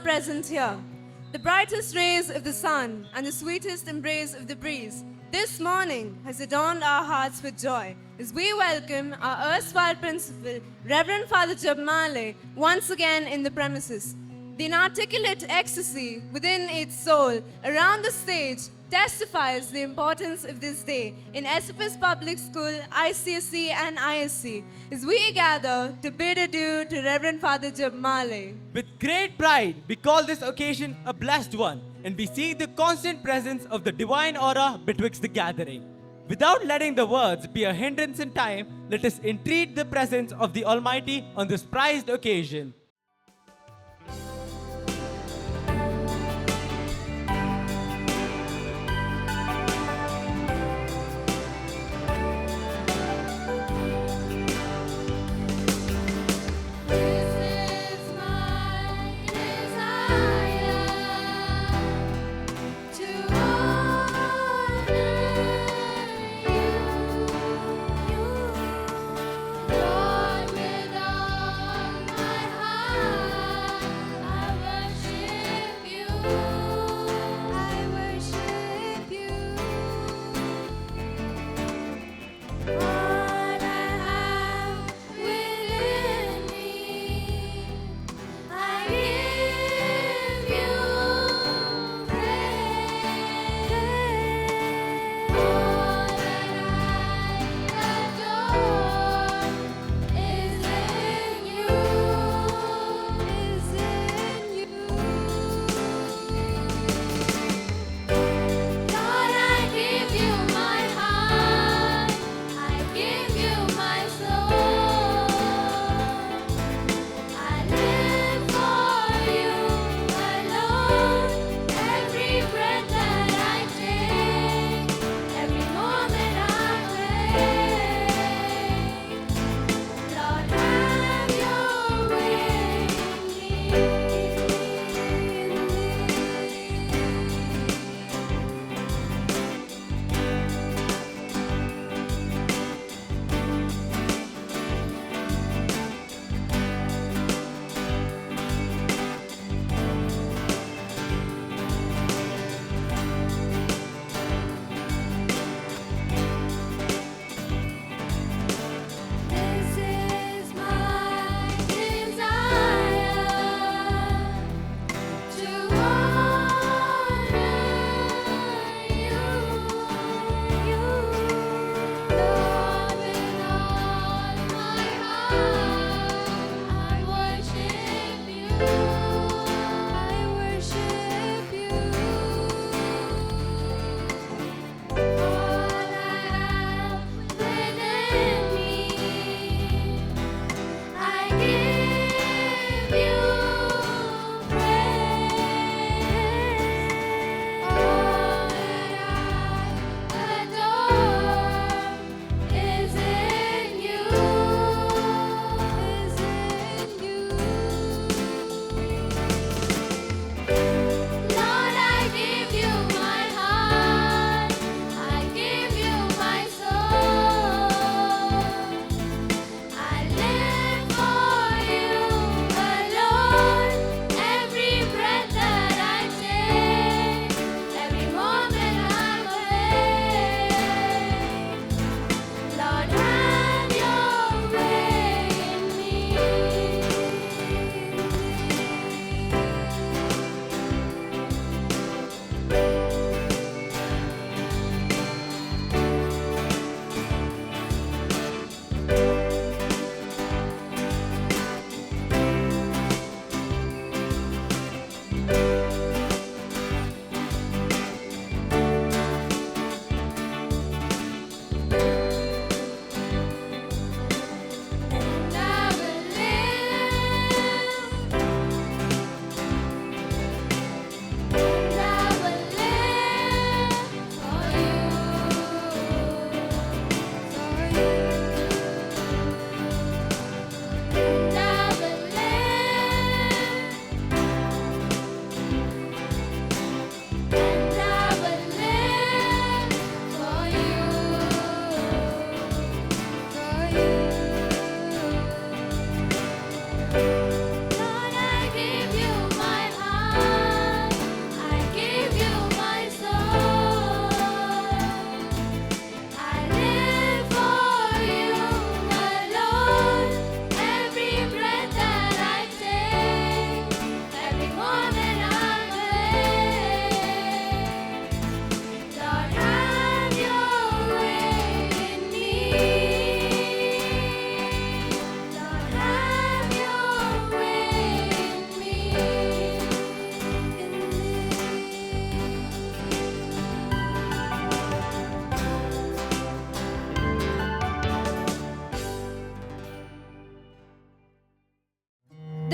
present here. The brightest rays of the sun and the sweetest embrace of the breeze this morning has adorned our hearts with joy as we welcome our erstwhile principal, Reverend Father Jabal, once again in the premises. The inarticulate ecstasy within its soul around the stage testifies the importance of this day in SFS Public School, ICSE and ISC as we gather to bid adieu to Reverend Father Jabal. With great pride, we call this occasion a blessed one, and we seek the constant presence of the divine aura betwixt the gathering. Without letting the words be a hindrance in time, let us entreat the presence of the Almighty on this prized occasion. Lord, with all my heart.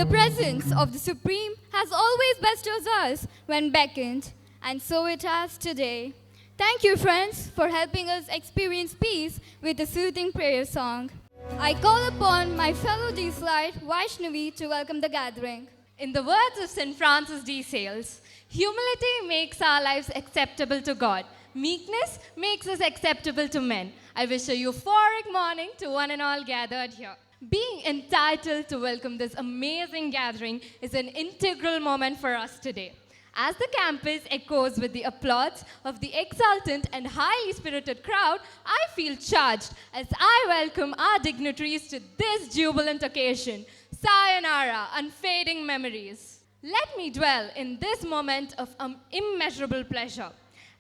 The presence of the Supreme has always bestowed us when beckoned, and so it has today. Thank you, friends, for helping us experience peace with a soothing prayer song. I call upon my fellow D-Slide, Vaishnavi, to welcome the gathering. In the words of St. Francis de Sales, humility makes our lives acceptable to God. Meekness makes us acceptable to men. I wish a euphoric morning to one and all gathered here. Being entitled to welcome this amazing gathering is an integral moment for us today. As the campus echoes with the applause of the exultant and highly spirited crowd, I feel charged as I welcome our dignitaries to this jubilant occasion. Sayonara, Unfading Memories. Let me dwell in this moment of immeasurable pleasure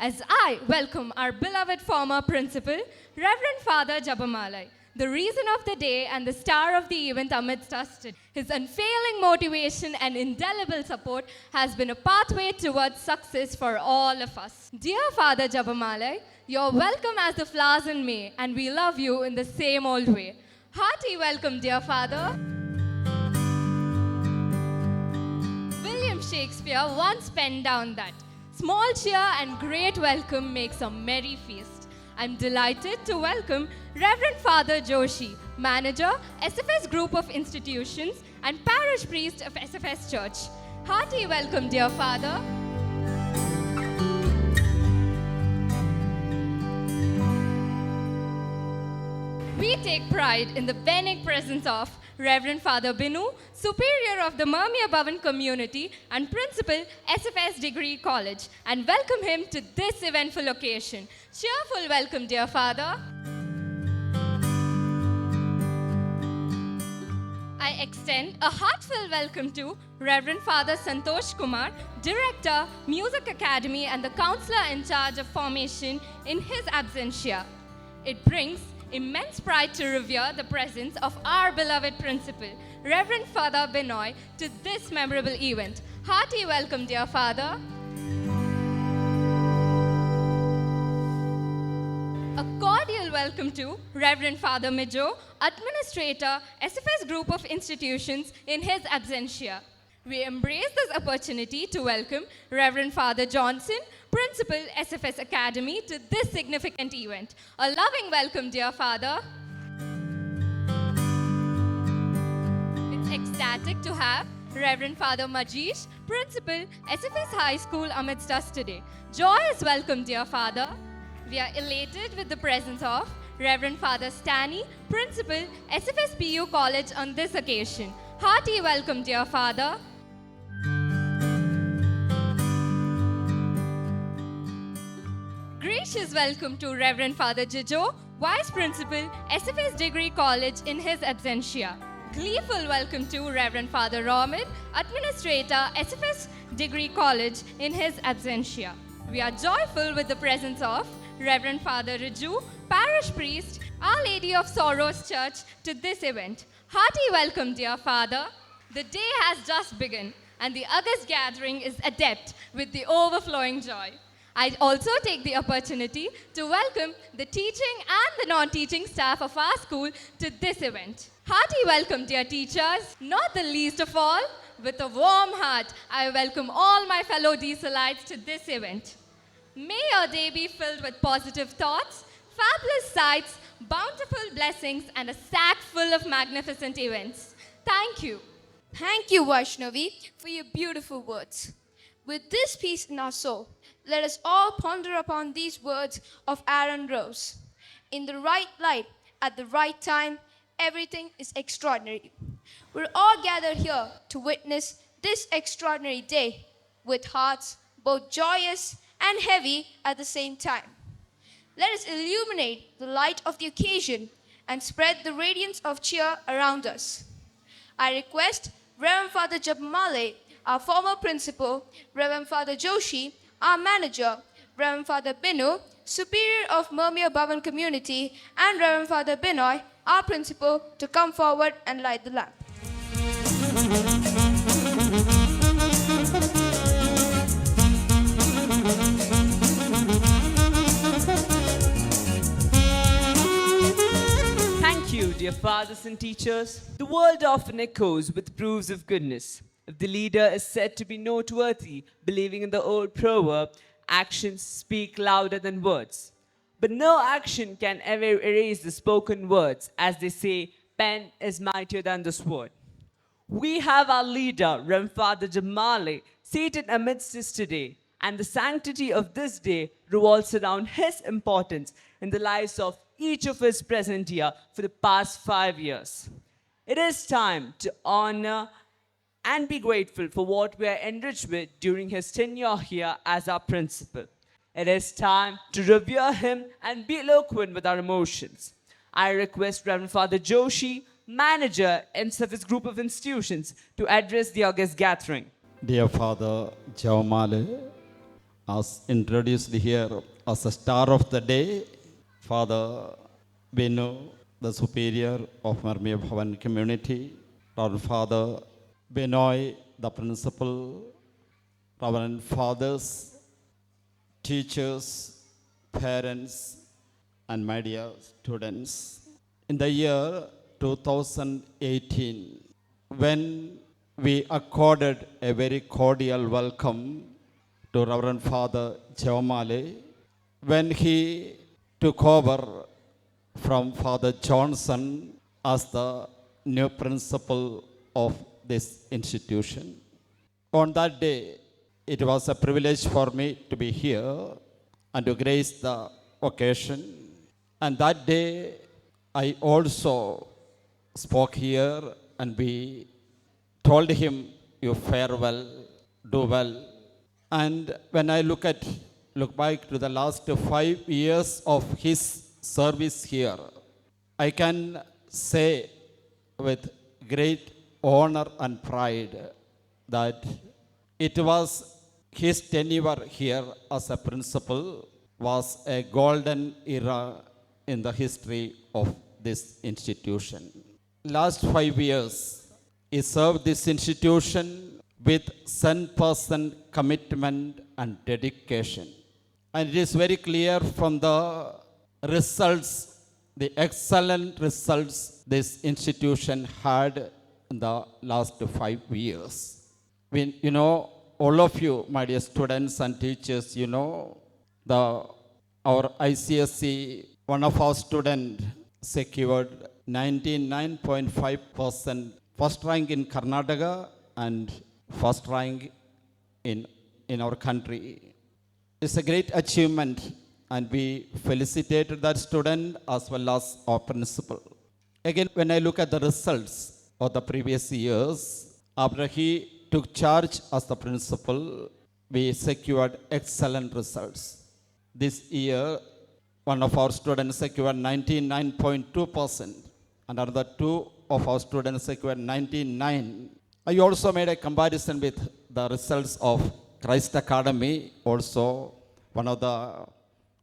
as I welcome our beloved former principal, Reverend Father Jabal, the reason of the day and the star of the event amidst us today. His unfailing motivation and indelible support has been a pathway towards success for all of us. Dear Father Jabal, you're welcome as the flowers in May, and we love you in the same old way. Hearty welcome, dear Father. William Shakespeare once penned down that small cheer and great welcome makes a merry feast. I'm delighted to welcome Reverend Father Joshi, Manager, SFS Group of Institutions and Parish Priest of SFS Church. Hearty welcome, dear Father. We take pride in the benevolent presence of Reverend Father Binu, Superior of the Mermia Bhavan Community and Principal, SFS Degree College, and welcome him to this eventful occasion. Cheerful welcome, dear Father. I extend a heartfelt welcome to Reverend Father Santosh Kumar, Director, Music Academy and the Counselor in charge of formation in his absentia. It brings immense pride to revere the presence of our beloved principal, Reverend Father Binoy, to this memorable event. Hearty welcome, dear Father. A cordial welcome to Reverend Father Mijo, Administrator, SFS Group of Institutions in his absentia. We embrace this opportunity to welcome Reverend Father Johnson, Principal, SFS Academy, to this significant event. A loving welcome, dear Father. It's ecstatic to have Reverend Father Majish, Principal, SFS High School, amidst us today. Joyous welcome, dear Father. We are elated with the presence of Reverend Father Stani, Principal, SFS PU College on this occasion. Hearty welcome, dear Father. Gracious welcome to Reverend Father Jijo, Vice Principal, SFS Degree College in his absentia. Gleeful welcome to Reverend Father Romid, Administrator, SFS Degree College in his absentia. We are joyful with the presence of Reverend Father Raju, Parish Priest, Our Lady of Sorrows Church, to this event. Hearty welcome, dear Father. The day has just begun, and the August gathering is adept with the overflowing joy. I also take the opportunity to welcome the teaching and the non-teaching staff of our school to this event. Hearty welcome, dear teachers. Not the least of all, with a warm heart, I welcome all my fellow Dieselites to this event. May your day be filled with positive thoughts, fabulous sights, bountiful blessings, and a sack full of magnificent events. Thank you. Thank you, Vaishnavi, for your beautiful words. With this peace in our soul, let us all ponder upon these words of Aaron Rose. In the right light, at the right time, everything is extraordinary. We're all gathered here to witness this extraordinary day with hearts both joyous and heavy at the same time. Let us illuminate the light of the occasion and spread the radiance of cheer around us. I request Reverend Father Jabal, our former principal, Reverend Father Joshi, our manager, Reverend Father Binu, Superior of Mermia Bhavan Community, and Reverend Father Binoy, our principal, to come forward and light the lamp. Thank you, dear fathers and teachers. The world often echoes with proofs of goodness. If the leader is said to be noteworthy, believing in the old proverb, actions speak louder than words. But no action can ever erase the spoken words, as they say, pen is mightier than the sword. We have our leader, Reverend Father Jabal, seated amidst us today, and the sanctity of this day revolves around his importance in the lives of each of us present here for the past 5 years. It is time to honor and be grateful for what we are enriched with during his tenure here as our principal. It is time to revere him and be eloquent with our emotions. I request Reverend Father Joshi, manager SFS group of institutions, to address the august gathering. Dear Father Jabal, as introduced here as a star of the day, Father Benu, the superior of Marmiya Bhavan community, Reverend Father Benoy, the principal, Reverend Fathers, teachers, parents, and my dear students. In the year 2018, when we accorded a very cordial welcome to Reverend Father Jabal, when he took over from Father Johnson as the new principal of this institution. On that day, it was a privilege for me to be here and to grace the occasion. And that day, I also spoke here and we told him, you fare well, do well. And when I look back to the last 5 years of his service here, I can say with great honor and pride that it was his tenure here as a principal was a golden era in the history of this institution. Last 5 years, he served this institution with 100% commitment and dedication. And it is very clear from the results, the excellent results this institution had in the last 5 years. All of you, my dear students and teachers, our ICSE, one of our students secured 99.5% first rank in Karnataka and first rank in our country. It's a great achievement and we felicitated that student as well as our principal. Again, when I look at the results of the previous years, after he took charge as the principal, we secured excellent results. This year, one of our students secured 99.2% and another two of our students secured 99. I also made a comparison with the results of Christ Academy, also one of the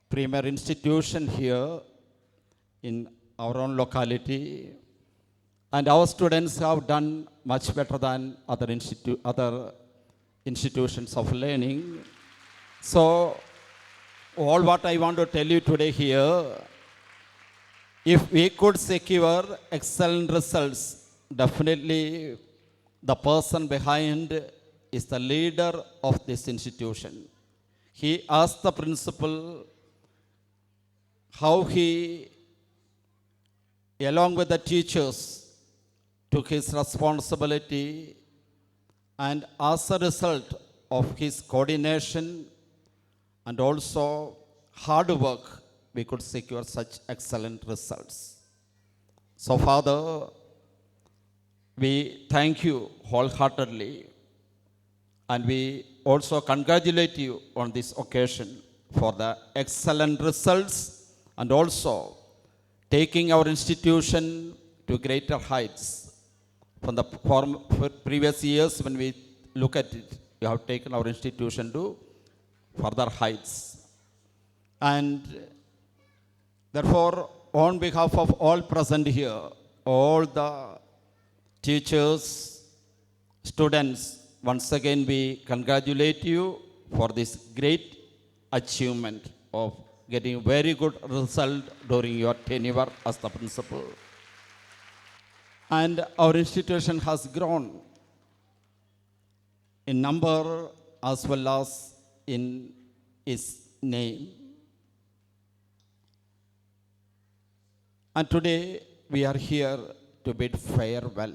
premier institution here in our own locality. And our students have done much better than other institutions of learning. So, all what I want to tell you today here, if we could secure excellent results, definitely the person behind is the leader of this institution. He asked the principal how he, along with the teachers, took his responsibility, and as a result of his coordination and also hard work, we could secure such excellent results. So, Father, we thank you wholeheartedly, and we also congratulate you on this occasion for the excellent results and also taking our institution to greater heights. From the previous years, when we look at it, we have taken our institution to further heights. And therefore, on behalf of all present here, all the teachers, students, once again we congratulate you for this great achievement of getting very good result during your tenure as the principal. And our institution has grown in number as well as in its name. And today we are here to bid farewell.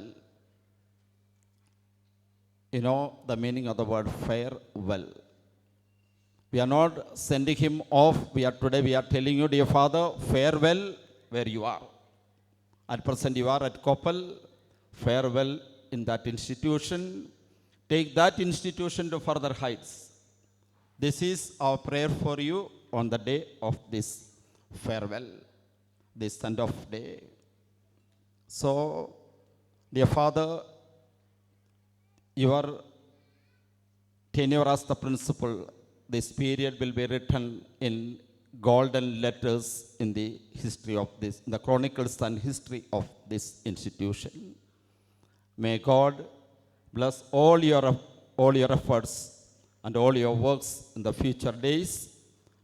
You know the meaning of the word farewell. We are not sending him off. Today we are telling you, dear Father, farewell where you are. At present you are at Koppal. Farewell in that institution. Take that institution to further heights. This is our prayer for you on the day of this farewell, this send-off day. So, dear Father, your tenure as the principal, this period will be written in golden letters in the history of this, in the chronicles and history of this institution. May God bless all your efforts and all your works in the future days,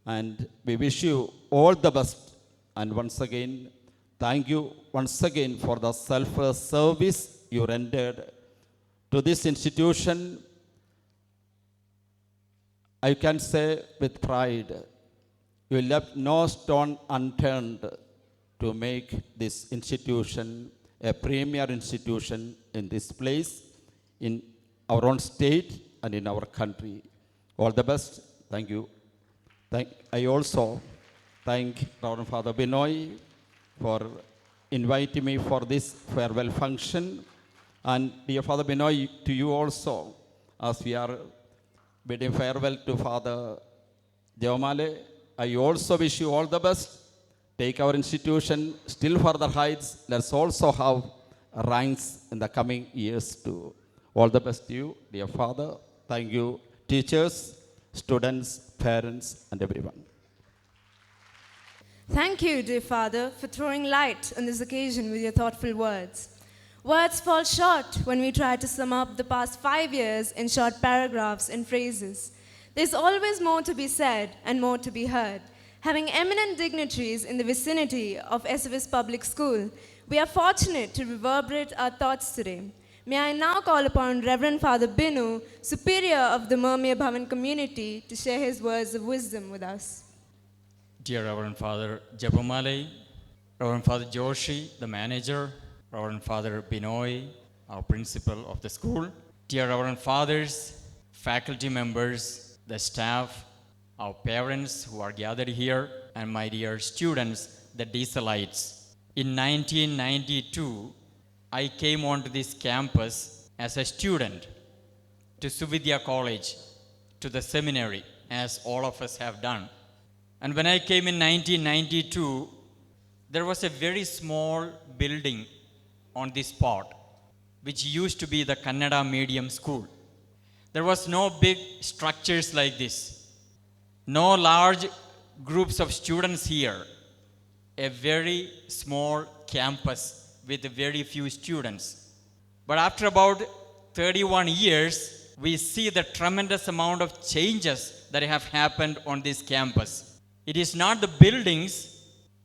and we wish you all the best. And once again, thank you once again for the selfless service you rendered to this institution. I can say with pride, you left no stone unturned to make this institution a premier institution in this place, in our own state and in our country. All the best. Thank you. I also thank Reverend Father Binoy for inviting me for this farewell function. And dear Father Binoy, to you also, as we are bidding farewell to Father Jabal, I also wish you all the best. Take our institution still further heights. Let's also have ranks in the coming years too. All the best to you, dear Father. Thank you, teachers, students, parents, and everyone. Thank you, dear Father, for throwing light on this occasion with your thoughtful words. Words fall short when we try to sum up the past 5 years in short paragraphs and phrases. There's always more to be said and more to be heard. Having eminent dignitaries in the vicinity of SFS Public School, we are fortunate to reverberate our thoughts today. May I now call upon Reverend Father Binu, Superior of the Mermir Bhavan community, to share his words of wisdom with us. Dear Reverend Father Jabal, Reverend Father Joshi, the manager, Reverend Father Binoy, our principal of the school, dear Reverend Fathers, faculty members, the staff, our parents who are gathered here, and my dear students, the Dieselites. In 1992, I came onto this campus as a student to Suvidya College, to the seminary, as all of us have done. And when I came in 1992, there was a very small building on this spot, which used to be the Kannada medium school. There was no big structures like this, no large groups of students here, a very small campus with very few students. But after about 31 years, we see the tremendous amount of changes that have happened on this campus. It is not the buildings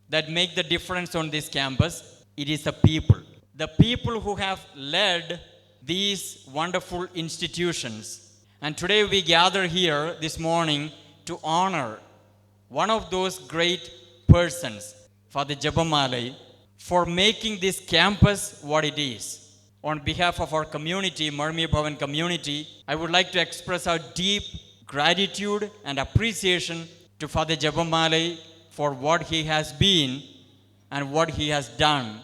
that make the difference on this campus, it is the people. The people who have led these wonderful institutions. And today we gather here this morning to honor one of those great persons, Father Jabal, for making this campus what it is. On behalf of our community, Mermir Bhavan community, I would like to express our deep gratitude and appreciation to Father Jabal for what he has been and what he has done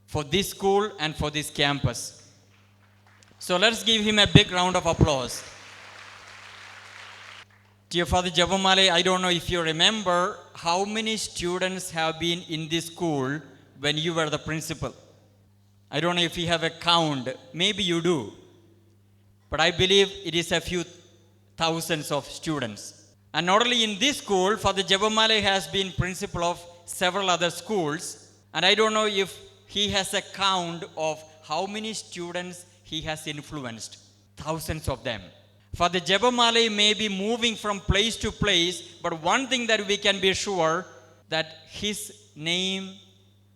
for this school and for this campus. So let's give him a big round of applause. Dear Father Jabal, I don't know if you remember how many students have been in this school when you were the principal. I don't know if you have a count. Maybe you do. But I believe it is a few thousands of students. And not only in this school, Father Jabal has been principal of several other schools. And I don't know if he has a count of how many students he has influenced. Thousands of them. Father Jabal may be moving from place to place, but one thing that we can be sure, that his name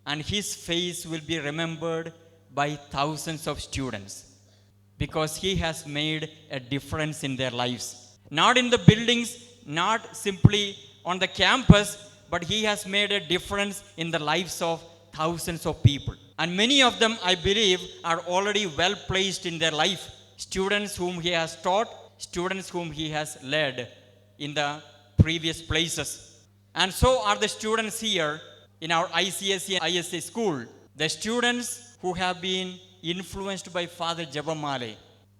and his face will be remembered by thousands of students because he has made a difference in their lives. Not in the buildings, not simply on the campus, but he has made a difference in the lives of thousands of people. And many of them, I believe, are already well placed in their life. Students whom he has taught, students whom he has led in the previous places. And so are the students here in our ICSE ISC school. The students who have been influenced by Father Jabal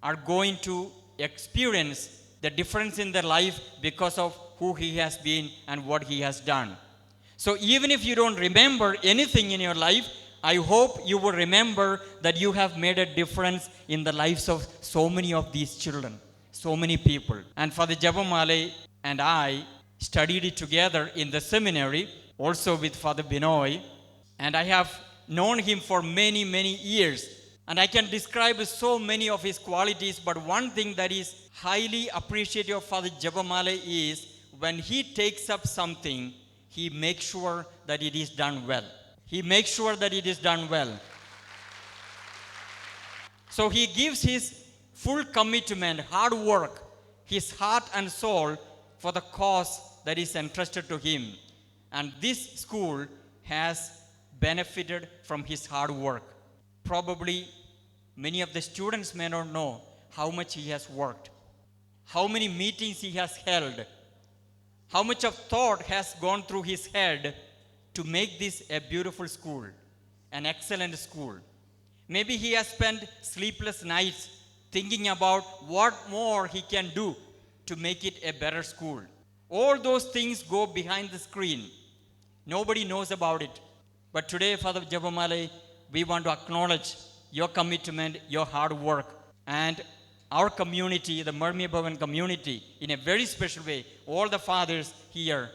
are going to experience the difference in their life because of who he has been and what he has done. So even if you don't remember anything in your life, I hope you will remember that you have made a difference in the lives of so many of these children, so many people. And Father Jabal and I studied it together in the seminary, also with Father Binoy, and I have known him for many, many years. And I can describe so many of his qualities, but one thing that is highly appreciated of Father Jabal is when he takes up something, he makes sure that it is done well. He makes sure that it is done well. So he gives his full commitment, hard work, his heart and soul for the cause that is entrusted to him. And this school has benefited from his hard work. Probably many of the students may not know how much he has worked, how many meetings he has held, how much of thought has gone through his head to make this a beautiful school, an excellent school. Maybe he has spent sleepless nights thinking about what more he can do to make it a better school. All those things go behind the screen. Nobody knows about it. But today, Father Jabal, we want to acknowledge your commitment, your hard work, and our community, the Murmi Bhavan community, in a very special way. All the fathers here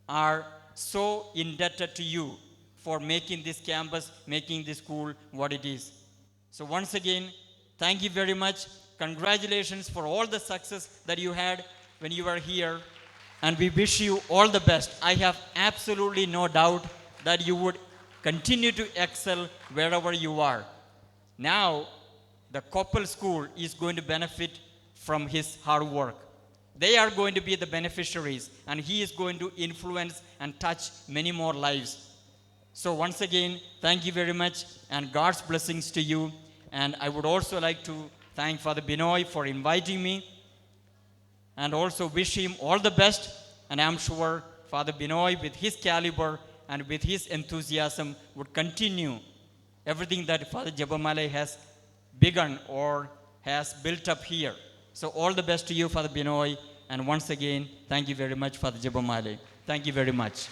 are so indebted to you for making this campus, making this school what it is. So once again, thank you very much. Congratulations for all the success that you had when you were here. And we wish you all the best. I have absolutely no doubt that you would continue to excel wherever you are. Now, the Koppal School is going to benefit from his hard work. They are going to be the beneficiaries, and he is going to influence and touch many more lives. So once again, thank you very much, and God's blessings to you. And I would also like to thank Father Binoy for inviting me, and also wish him all the best. And I'm sure Father Binoy, with his caliber and with his enthusiasm, would continue everything that Father Jabal has begun or has built up here. So all the best to you, Father Binoy. And once again, thank you very much, Father Jabal. Thank you very much.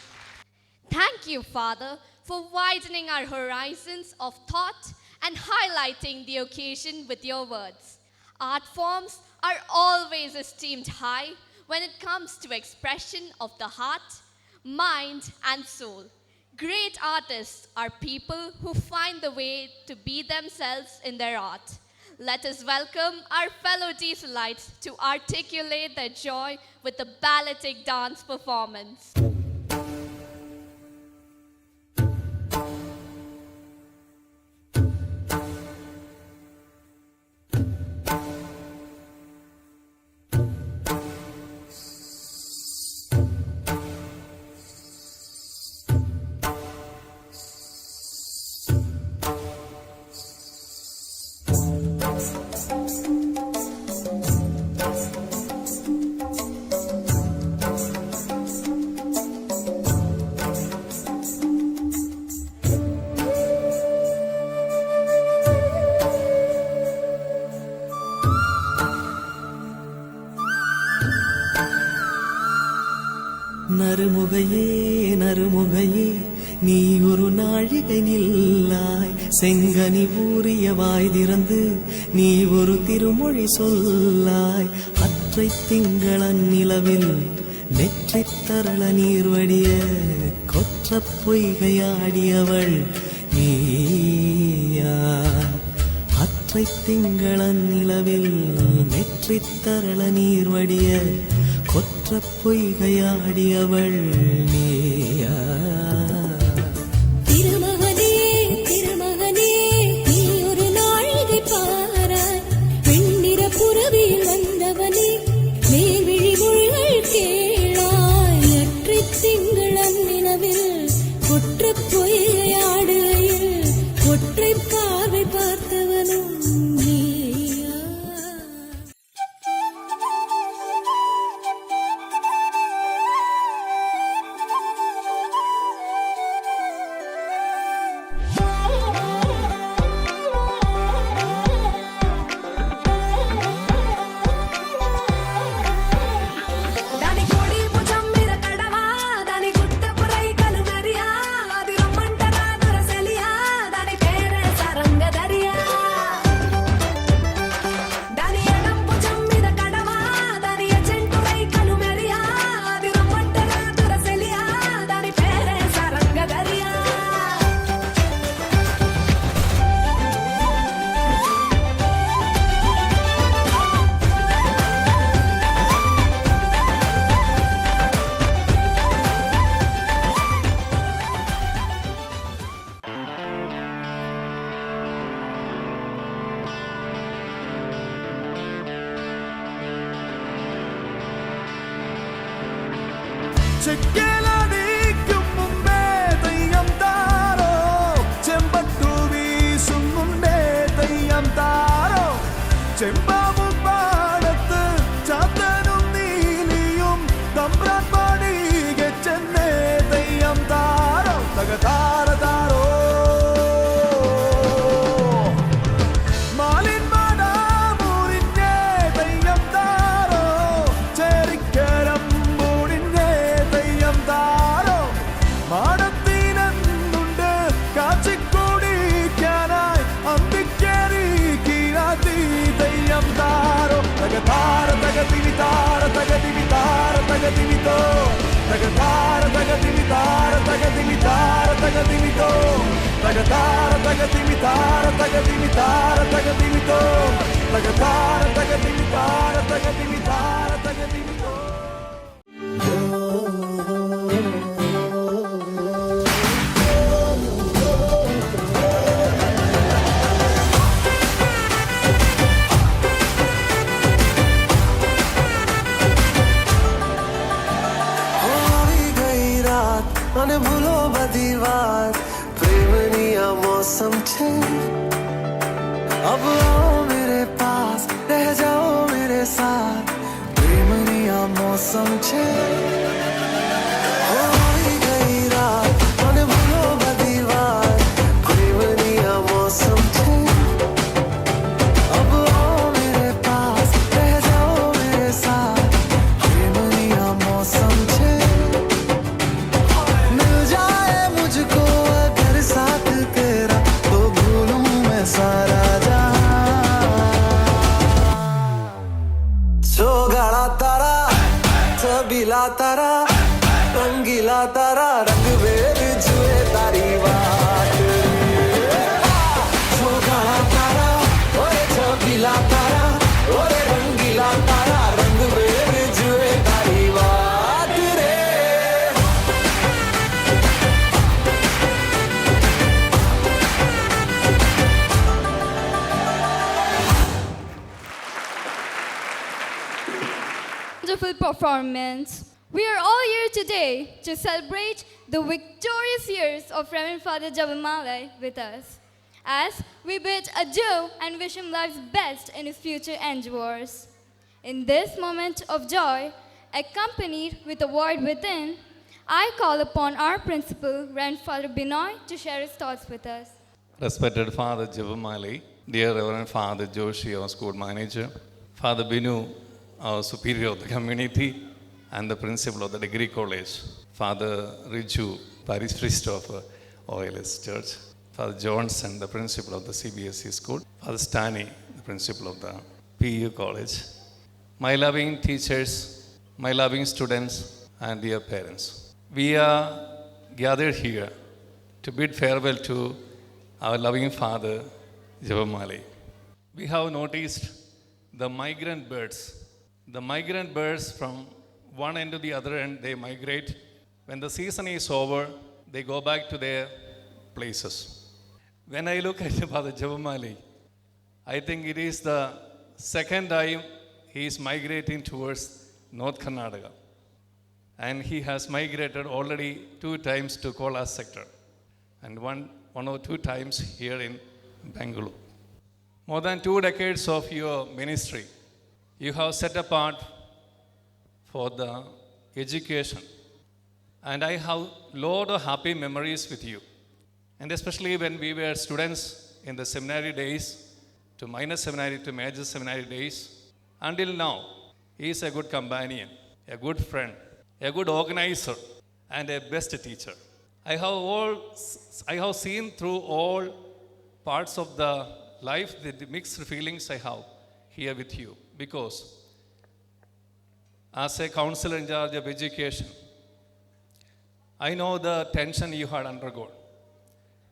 Thank you, Father, for widening our horizons of thought and highlighting the occasion with your words. Art forms are always esteemed high when it comes to expression of the heart, mind, and soul. Great artists are people who find the way to be themselves in their art. Let us welcome our fellow Dieselites to articulate their joy with the balletic dance performance. நறுமுகையே நறுமுகையே நீ ஒரு நாழிகை நில்லாய் செங்கனி ஊறிய வாய் திறந்து நீ ஒரு திருமொழி சொல்லாய் அற்றை திங்களன் நிலவில் நெற்றித் தரள நீர் வடிய கொற்றப் பொய்கையாடியவள் நீயா அற்றை திங்களன் நிலவில் நெற்றித் தரள நீர் வடிய கொற்றப் பொய்கையாடியவள் நீயா திருமகனே திருமகனே நீ ചെക്കലടിക്കും മുമ്പേ തെയ്യം താരോ ചെമ്പട്ടു വീശുന്നുണ്ടേ തെയ്യം താരോ ചെമ്പാവും പാടത്ത് ചാത്തനും നീലിയും തമ്പ്രാൻ പാടികെ ചെന്നേ Theyyam താരോ തകതാര താരോ Tagatara tagatimitara tagatimitara tagatimito Tagatara tagatimitara tagatimitara tagatimito Tagatara tagatimitara tagatimitara tagatimito Tagatara tagatimitara tagatimitara tagatimito અને ભૂલો બધી વાત પ્રેમની આ મૌસમ છે अब आओ मेरे पास रह जाओ मेरे साथ प्रेमनी आ मौसम छे होई गई रात અને ભૂલો બધી વાત પ્રેમની આ મૌસમ છે अब आओ मेरे पास रह जाओ मेरे साथ प्रेमनी आ मौसम छे मुझको अगर साथ तेरा तो भूलूं मैं सारा जहां सोगाड़ा तारा छबीला तारा रंगीला तारा रंग बेर जुए तारी बात सोगाड़ा तारा ओए छबीला तारा ओए रंगीला तारा रंग बेर जुए तारी बात रे Wonderful performance. We are all here today to celebrate the victorious years of Reverend Father Jabal with us, as we bid adieu and wish him life's best in his future endeavors. In this moment of joy, accompanied with a word within, I call upon our principal, Reverend Father Binoy, to share his thoughts with us. Respected Father Jabal, dear Reverend Father Joshi, our school manager, Father Binu, our superior of the community, and the principal of the degree college, Father Riju, parish priest of OLS Church, Father Johnson, the principal of the CBSE school, Father Stani, the principal of the PU college, my loving teachers, my loving students, and dear parents. We are gathered here to bid farewell to our loving Father Jabal. We have noticed the migrant birds. The migrant birds from one end to the other end, they migrate. When the season is over, they go back to their places. When I look at Father Jabal, I think it is the second time he is migrating towards North Karnataka. And he has migrated already 2 times to Kola sector and one or 2 times here in Bangalore. More than 2 decades of your ministry, you have set apart for the education. And I have lot of happy memories with you. And especially when we were students in the seminary days, to minor seminary to major seminary days, until now, he is a good companion, a good friend, a good organizer, and a best teacher. I have seen through all parts of the life the mixed feelings I have here with you, because as a counselor in charge of education, I know the tension you had undergone.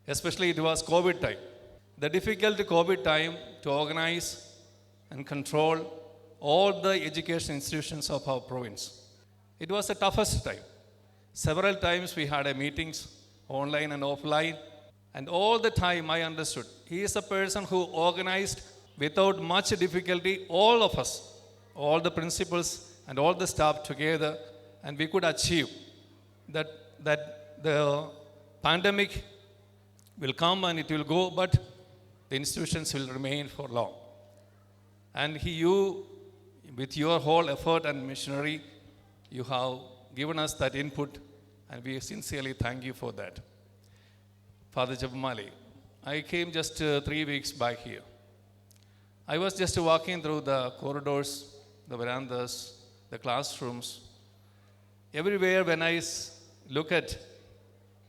Especially it was COVID time. The difficult COVID time to organize and control all the education institutions of our province. It was the toughest time. Several times we had meetings, online and offline, and all the time I understood he is a person who organized without much difficulty all of us, all the principals and all the staff together, and we could achieve that the pandemic will come and it will go, but the institutions will remain for long. And you, with your whole effort and missionary, you have given us that input, and we sincerely thank you for that. Father Jabal, I came just 3 weeks back here. I was just walking through the corridors, the verandas, the classrooms. Everywhere when I look at,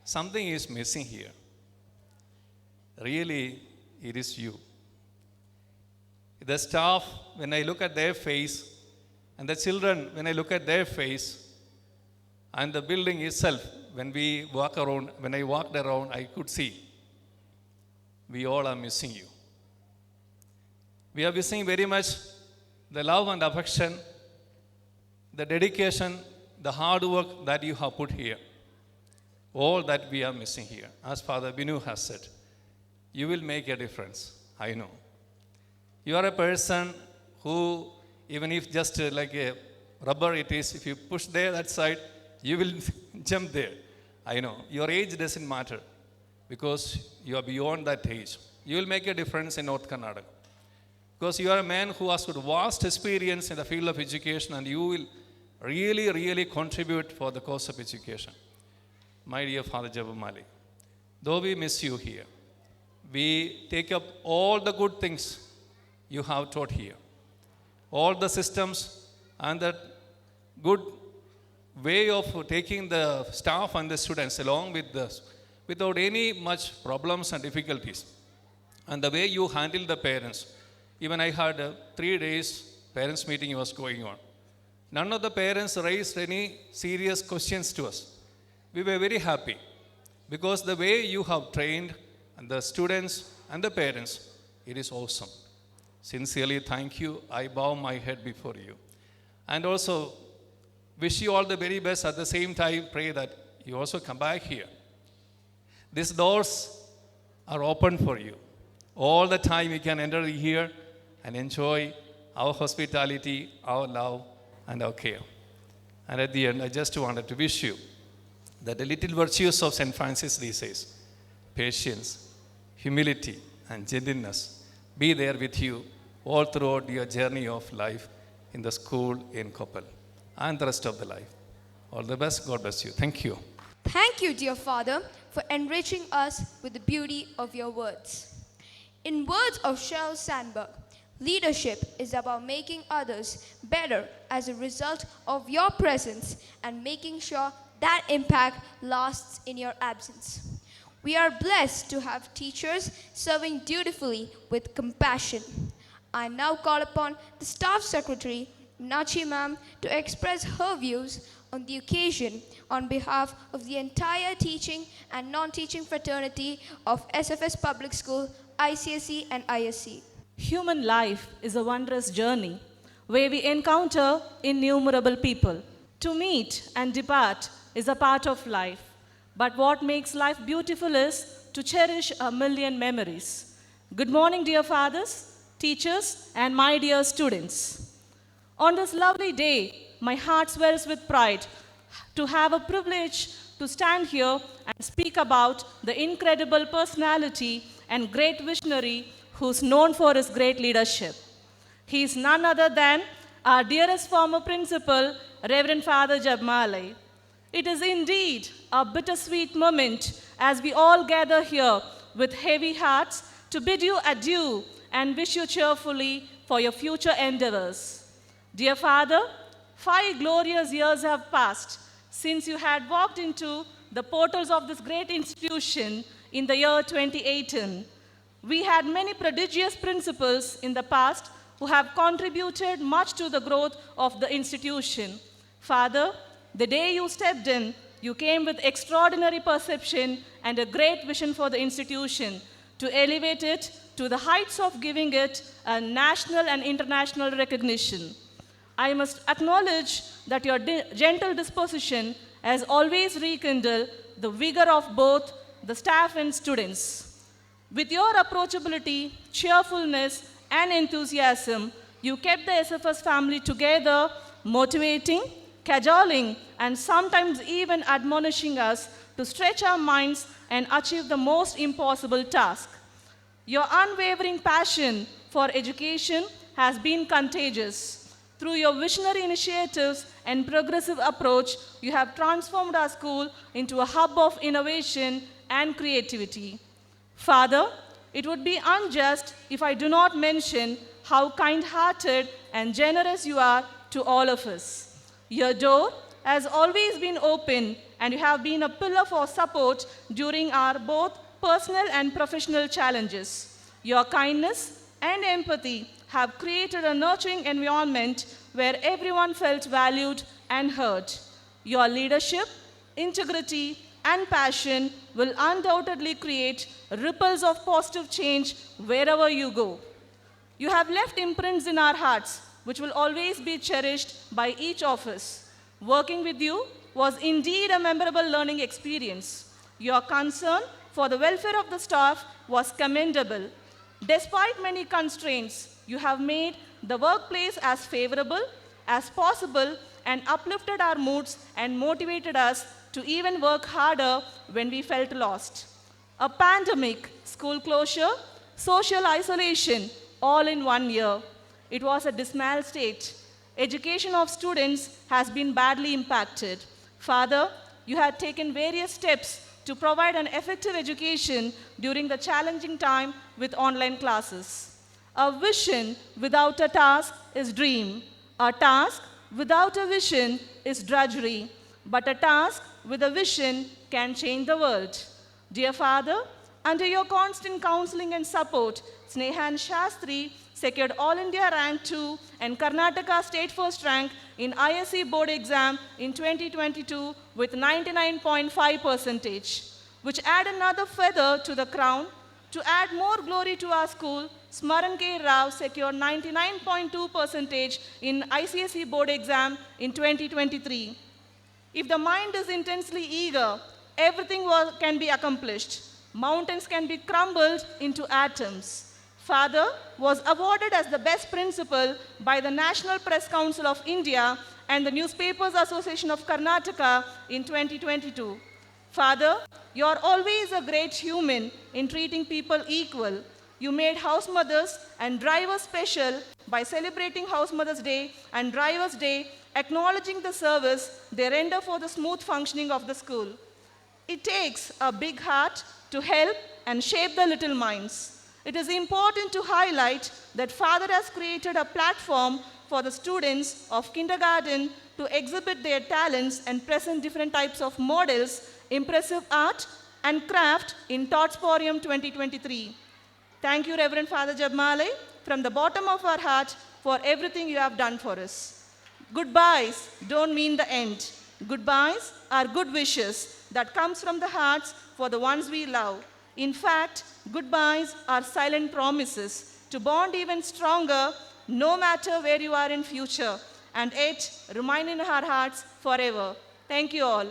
something is missing here. Really, it is you. The staff, when I look at their face, and the children, when I look at their face, and the building itself, when I walked around, I could see, we all are missing you. We are missing very much the love and affection, the dedication, the hard work that you have put here. All that we are missing here. As Father Binu has said, you will make a difference, I know. You are a person who, even if just like a rubber it is, if you push there, that side, you will jump there. I know. Your age doesn't matter because you are beyond that age. You will make a difference in North Karnataka. Because you are a man who has got vast experience in the field of education, and you will really, really contribute for the cause of education. My dear Father Jabal, though we miss you here, we take up all the good things you have taught here. All the systems and the good way of taking the staff and the students along with us without any much problems and difficulties. And the way you handle the parents. Even I had 3 days parents meeting was going on. None of the parents raised any serious questions to us. We were very happy because the way you have trained and the students and the parents, it is awesome. Sincerely thank you. I bow my head before you. And also wish you all the very best. At the same time, pray that you also come back here. These doors are open for you. All the time you can enter here and enjoy our hospitality, our love, and our care. And at the end, I just wanted to wish you that the little virtues of St. Francis these days, patience, humility, and gentleness, be there with you all throughout your journey of life in the school in Koppal and the rest of the life. All the best. God bless you. Thank you. Thank you, dear Father, for enriching us with the beauty of your words. In words of Sheryl Sandberg, leadership is about making others better as a result of your presence and making sure that impact lasts in your absence. We are blessed to have teachers serving dutifully with compassion. I now call upon the Staff Secretary, Nachi Ma'am, to express her views on the occasion on behalf of the entire teaching and non-teaching fraternity of SFS Public School, ICSE and ISC. Human life is a wondrous journey where we encounter innumerable people. To meet and depart is a part of life. But what makes life beautiful is to cherish a million memories. Good morning, dear fathers, teachers, and my dear students. On this lovely day, my heart swells with pride to have a privilege to stand here and speak about the incredible personality and great visionary who's known for his great leadership. He is none other than our dearest former principal, Reverend Father Jabal. It is indeed a bittersweet moment as we all gather here with heavy hearts to bid you adieu and wish you cheerfully for your future endeavors. Dear Father, 5 glorious years have passed since you had walked into the portals of this great institution in the year 2018. We had many prodigious principals in the past who have contributed much to the growth of the institution. Father, the day you stepped in, you came with extraordinary perception and a great vision for the institution to elevate it to the heights of giving it a national and international recognition. I must acknowledge that your gentle disposition has always rekindled the vigor of both the staff and students. With your approachability, cheerfulness, and enthusiasm, you kept the SFS family together, motivating, cajoling, and sometimes even admonishing us to stretch our minds and achieve the most impossible task. Your unwavering passion for education has been contagious. Through your visionary initiatives and progressive approach, you have transformed our school into a hub of innovation and creativity. Father, it would be unjust if I do not mention how kind-hearted and generous you are to all of us. Your door has always been open, and you have been a pillar for support during our both personal and professional challenges. Your kindness and empathy have created a nurturing environment where everyone felt valued and heard. Your leadership, integrity, and passion will undoubtedly create ripples of positive change wherever you go. You have left imprints in our hearts, which will always be cherished by each of us. Working with you was indeed a memorable learning experience. Your concern for the welfare of the staff was commendable. Despite many constraints, you have made the workplace as favorable as possible and uplifted our moods and motivated us to even work harder when we felt lost. A pandemic, school closure, social isolation, all in 1 year. It was a dismal state. Education of students has been badly impacted. Father, you had taken various steps to provide an effective education during the challenging time with online classes. A vision without a task is dream. A task without a vision is drudgery. But a task with a vision can change the world. Dear Father, under your constant counseling and support, Snehan Shastri secured All India Rank 2 and Karnataka State First Rank in ISC board exam in 2022 with 99.5%, which add another feather to the crown. To add more glory to our school, Smaran K. Rao secured 99.2% in ICSE board exam in 2023. If the mind is intensely eager, everything can be accomplished. Mountains can be crumbled into atoms. Father was awarded as the best principal by the National Press Council of India and the Newspapers Association of Karnataka in 2022. Father, you are always a great human in treating people equal. You made house mothers and drivers special by celebrating House Mothers Day and Drivers Day, acknowledging the service they render for the smooth functioning of the school. It takes a big heart to help and shape the little minds. It is important to highlight that Father has created a platform for the students of kindergarten to exhibit their talents and present different types of models, impressive art and craft in Totsporium 2023. Thank you, Reverend Father Jabal, from the bottom of our heart for everything you have done for us. Goodbyes don't mean the end. Goodbyes are good wishes that comes from the hearts for the ones we love. In fact, goodbyes are silent promises to bond even stronger no matter where you are in future, and yet remain in our hearts forever. Thank you all.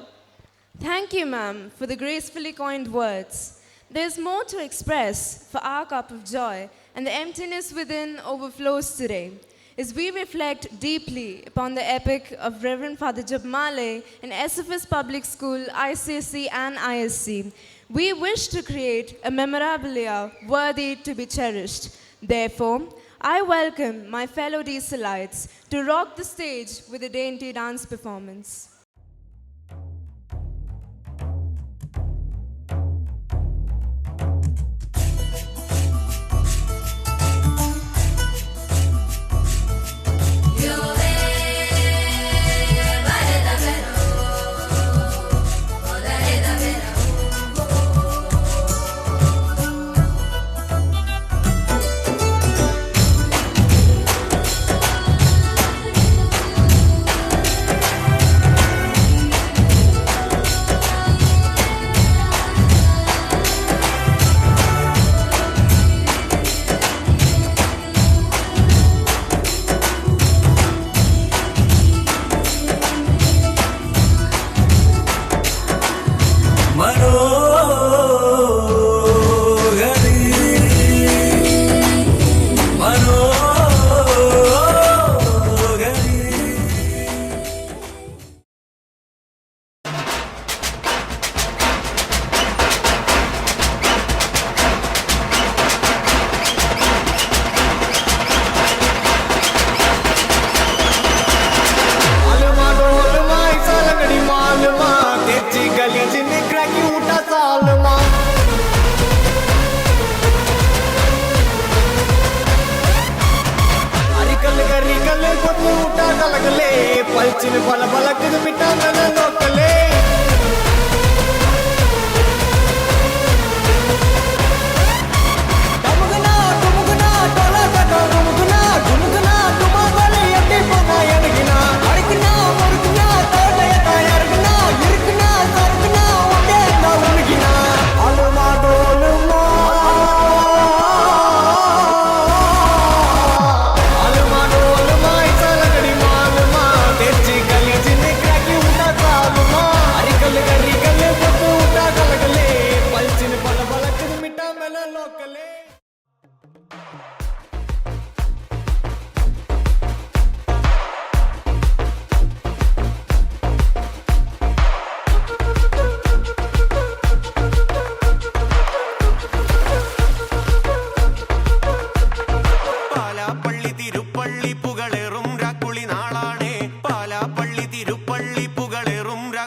Thank you, ma'am, for the gracefully coined words. There's more to express, for our cup of joy and the emptiness within overflows today. As we reflect deeply upon the epic of Reverend Father Jabal in SFS Public School, ICSE and ISC, we wish to create a memorabilia worthy to be cherished. Therefore, I welcome my fellow Dieselites to rock the stage with a dainty dance performance.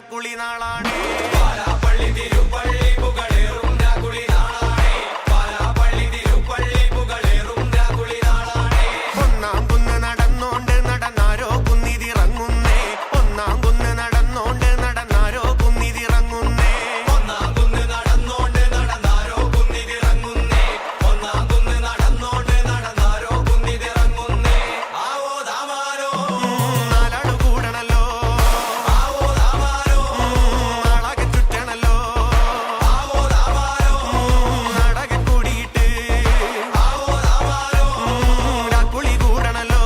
രാക്കുളി നാളാണേ Palapalli Thiruppally പുകളേറും രാക്കുളി നാളാണേ Palapalli Thiruppally പുകളേറും രാക്കുളി നാളാണേ ഒന്നാം കുന്ന് നടന്നോണ്ട് നടന്നാരോ കുന്നിതിറങ്ങുന്നേ ഒന്നാം കുന്ന് നടന്നോണ്ട് നടന്നാരോ കുന്നിതിറങ്ങുന്നേ ഒന്നാം കുന്ന് നടന്നോണ്ട് നടന്നാരോ കുന്നിതിറങ്ങുന്നേ ഒന്നാം കുന്ന് നടന്നോണ്ട് നടന്നാരോ കുന്നിതിറങ്ങുന്നേ ആവോ ദാമാരോ നാലാളു കൂടണല്ലോ ആവോ ദാമാരോ നാളാകെ ചുറ്റണല്ലോ ആവോ ദാമാരോ നാടകെ കൂടിയിട്ട് ആവോ ദാമാരോ രാക്കുളി കൂടണല്ലോ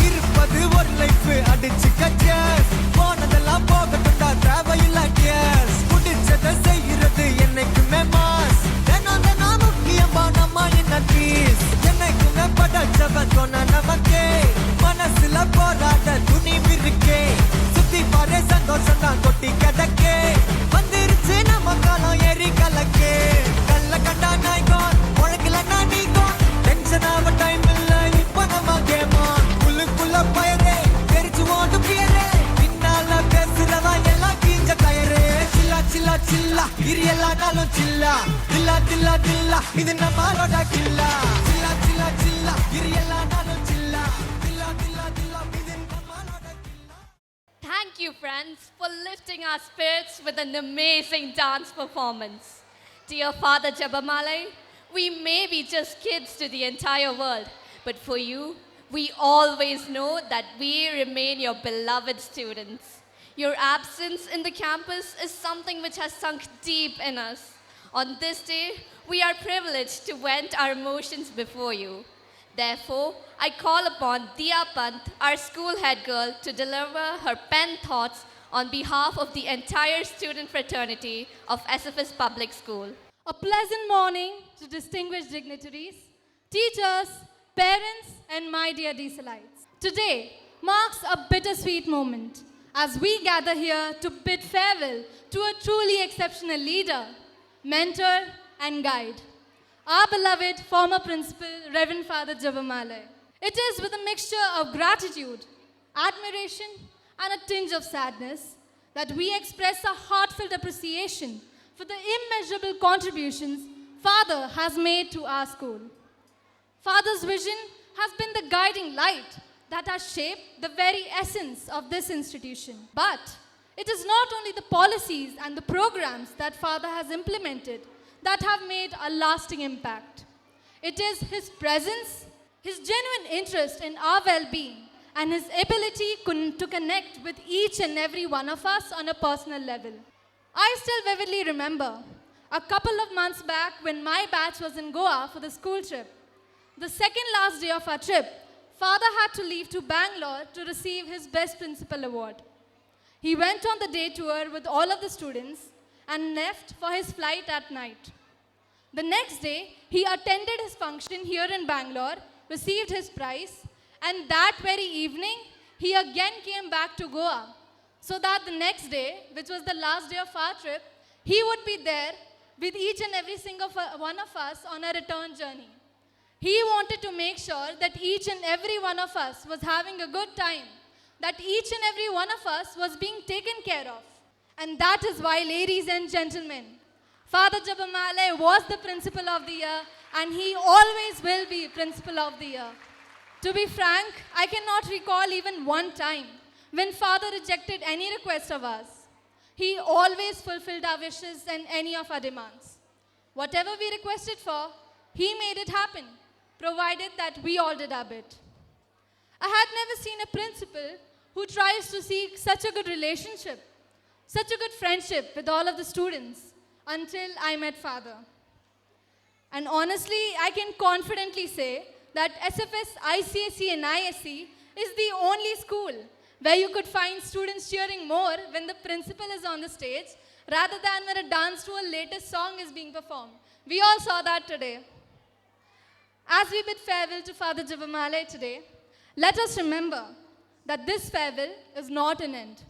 இருப்பது ஒரு லைஃப் அடிச்சு கச்சஸ் போனதெல்லாம் போகட்டும்டா தேவையில்ல கேஸ் முடிச்சதை செய்யறது என்னைக்குமே மாஸ் தினம் தினம் முக்கியமா நம்ம என்ன பீஸ் என்னைக்குமே படைச்சவன் சொன்ன நமக்கே மனசுல போராட துணிவு இருக்கே சுத்தி பாரு சந்தோஷம் தான் கொட்டி கிடக்கே வந்துருச்சு நம்ம காலம் ஏறி கலக்கே கல்ல கண்டா நாய்கோன் உழக்கலன்னா நீகோன் டென்ஷன் ஆக டைம் இல்ல இப்ப நம்ம கேமான் உள்ளுக்குள்ள பயரே தெரிச்சு ஓட்டு பியரே பின்னால பேசுறவா எல்லாம் கீஞ்ச கயரே சில்லா சில்லா சில்லா இரு எல்லா நாளும் சில்லா தில்லா தில்லா தில்லா இது நம்மளோட கில்லா சில்லா சில்லா சில்லா இரு எல்லா நாளும் சில்லா தில்லா தில்லா தில்லா இது நம்மளோட கில்லா. Thank you, friends, for lifting our spirits with an amazing dance performance. Dear Father Jabal, we may be just kids to the entire world, but for you, we always know that we remain your beloved students. Your absence in the campus is something which has sunk deep in us. On this day, we are privileged to vent our emotions before you. Therefore, I call upon Diya Pant, our school head girl, to deliver her pen thoughts on behalf of the entire student fraternity of SFS Public School. A pleasant morning to distinguished dignitaries, teachers, parents, and my dear Dieselites. Today marks a bittersweet moment as we gather here to bid farewell to a truly exceptional leader, mentor, and guide, our beloved former principal, Reverend Father Jabal. It is with a mixture of gratitude, admiration, and a tinge of sadness that we express a heartfelt appreciation for the immeasurable contributions Father has made to our school. Father's vision has been the guiding light that has shaped the very essence of this institution. But it is not only the policies and the programs that Father has implemented that have made a lasting impact. It is his presence, his genuine interest in our well-being, and his ability to connect with each and every one of us on a personal level. I still vividly remember a couple of months back when my batch was in Goa for the school trip. The second last day of our trip, Father had to leave to Bangalore to receive his Best Principal Award. He went on the day tour with all of the students and left for his flight at night. The next day, he attended his function here in Bangalore, received his prize, and that very evening, he again came back to Goa, so that the next day, which was the last day of our trip, he would be there with each and every single one of us on a return journey. He wanted to make sure that each and every one of us was having a good time, that each and every one of us was being taken care of. And that is why, ladies and gentlemen, Father Jabal was the Principal of the Year, and he always will be Principal of the Year. To be frank, I cannot recall even one time when Father rejected any request of us. He always fulfilled our wishes and any of our demands. Whatever we requested for, he made it happen, provided that we all did our bit. I had never seen a principal who tries to seek such a good relationship, such a good friendship with all of the students until I met Father. And honestly, I can confidently say that SFS, ICSE and ISC is the only school where you could find students cheering more when the principal is on the stage rather than when a dance to a latest song is being performed. We all saw that today. As we bid farewell to Father Jabal today, let us remember that this farewell is not an end.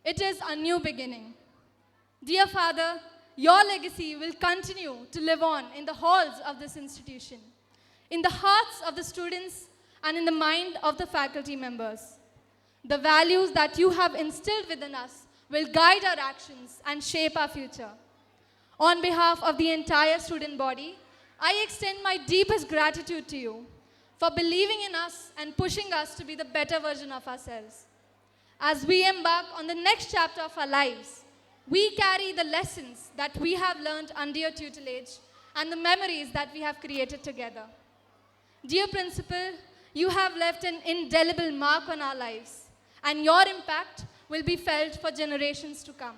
It is a new beginning. Dear Father, your legacy will continue to live on in the halls of this institution, in the hearts of the students, and in the mind of the faculty members. The values that you have instilled within us will guide our actions and shape our future. On behalf of the entire student body, I extend my deepest gratitude to you for believing in us and pushing us to be the better version of ourselves. As we embark on the next chapter of our lives, we carry the lessons that we have learned under your tutelage and the memories that we have created together. Dear Principal, you have left an indelible mark on our lives, and your impact will be felt for generations to come.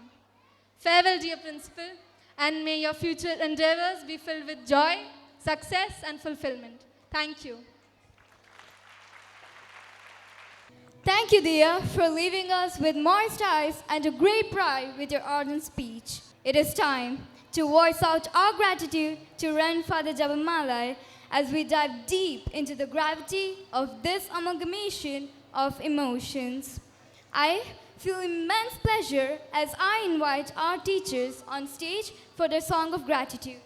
Farewell, dear Principal, and may your future endeavors be filled with joy, success, and fulfillment. Thank you. Thank you, dear, for leaving us with moist eyes and a great pride with your ardent speech. It is time to voice out our gratitude to Reverend Father Jabal as we dive deep into the gravity of this amalgamation of emotions. I feel immense pleasure as I invite our teachers on stage for their song of gratitude.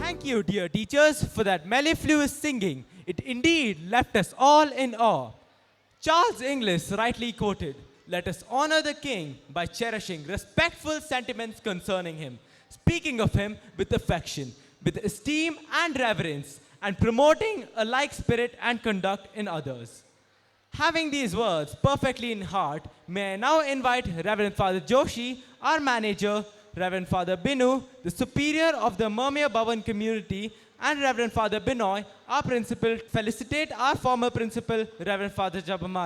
Thank you, dear teachers, for that mellifluous singing. It indeed left us all in awe. Charles Inglis rightly quoted, "Let us honor the king by cherishing respectful sentiments concerning him, speaking of him with affection, with esteem and reverence, and promoting a like spirit and conduct in others." Having these words perfectly in heart, may I now invite Reverend Father Joshi, our manager, Reverend Father Binu, the superior of the Mermia Bhavan community, and Reverend Father Binoy, our principal, felicitate our former principal, Reverend Father Jabal.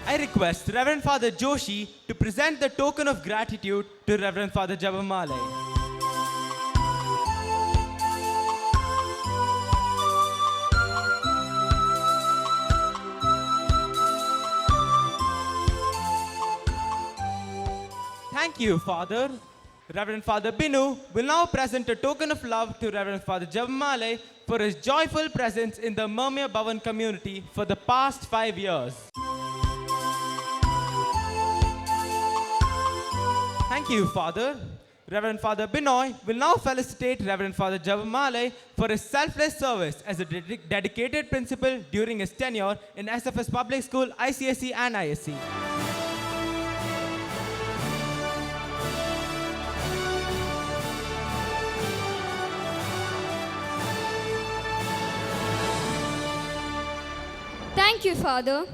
I request Reverend Father Joshi to present the token of gratitude to Reverend Father Jabal. Thank you, Father. Reverend Father Binu will now present a token of love to Reverend Father Jabal for his joyful presence in the Mermia Bhavan community for the past 5 years. Thank you, Father. Reverend Father Binoy will now felicitate Reverend Father Jabal for his selfless service as a dedicated principal during his tenure in SFS Public School, ICSE and ISC. Thank you, Father.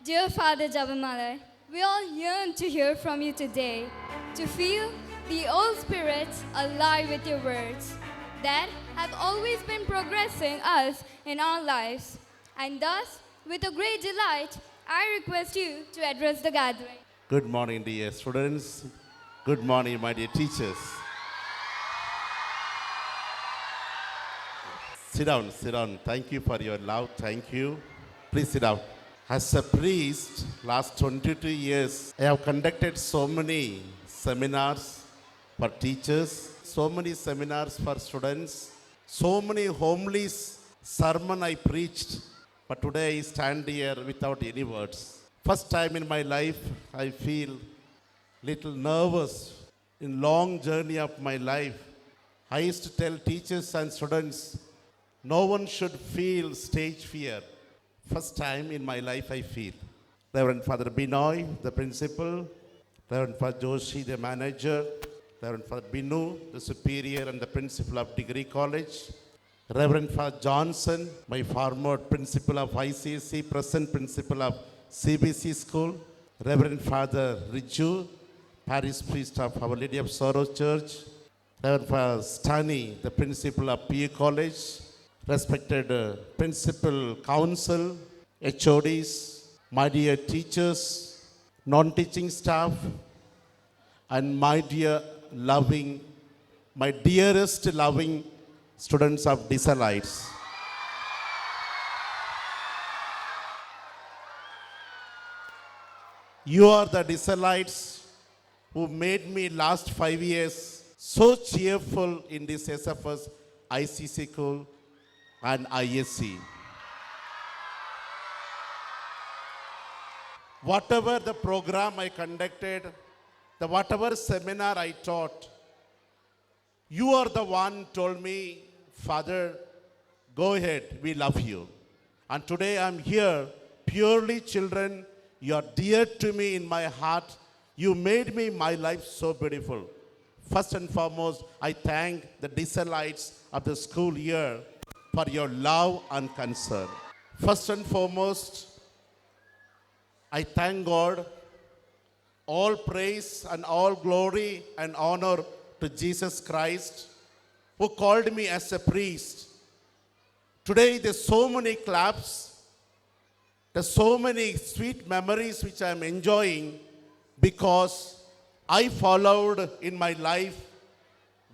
Dear Father Jabal, we all yearn to hear from you today, to feel the old spirits alive with your words that have always been progressing us in our lives. And thus, with a great delight, I request you to address the gathering. Good morning, dear students. Good morning, my dear teachers. Sit down, sit down. Thank you for your love. Thank you. Please sit down. As a priest, last 22 years, I have conducted so many seminars for teachers, so many seminars for students, so many homilies, sermon I preached, but today I stand here without any words. First time in my life, I feel little nervous in long journey of my life. I used to tell teachers and students, no one should feel stage fear. First time in my life I feel. Reverend Father Binoy, the principal, Reverend Father Joshi, the manager, Reverend Father Binu, the superior and the principal of Degree College, Reverend Father Johnson, my former principal of ICSE, present principal of CBC School, Reverend Father Riju, parish priest of Our Lady of Sorrows Church, Reverend Father Stani, the principal of PU College, respected principal council, HODs, my dear teachers, non-teaching staff, and my dear loving, my dearest loving students of Disalites. You are the Disalites who made me last 5 years so cheerful in this SFS, ICC school, and ISC. Whatever the program I conducted, whatever seminar I taught, you are the one told me, Father, go ahead, we love you. And today I'm here, purely children, you are dear to me in my heart. You made me my life so beautiful. First and foremost, I thank the Disalites of the school year for your love and concern. First and foremost, I thank God. All praise and all glory and honor to Jesus Christ, who called me as a priest. Today there's so many claps, there's so many sweet memories which I'm enjoying because I followed in my life,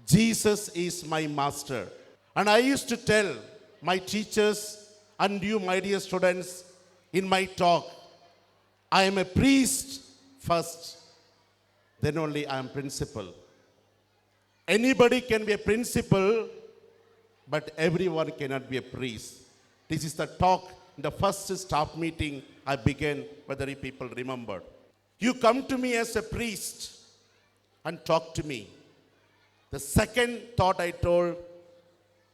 Jesus is my master. And I used to tell my teachers and you, my dear students, in my talk, I am a priest first, then only I am principal. Anybody can be a principal, but everyone cannot be a priest. This is the talk in the first staff meeting I began, whether you people remembered. You come to me as a priest and talk to me. The second thought I told,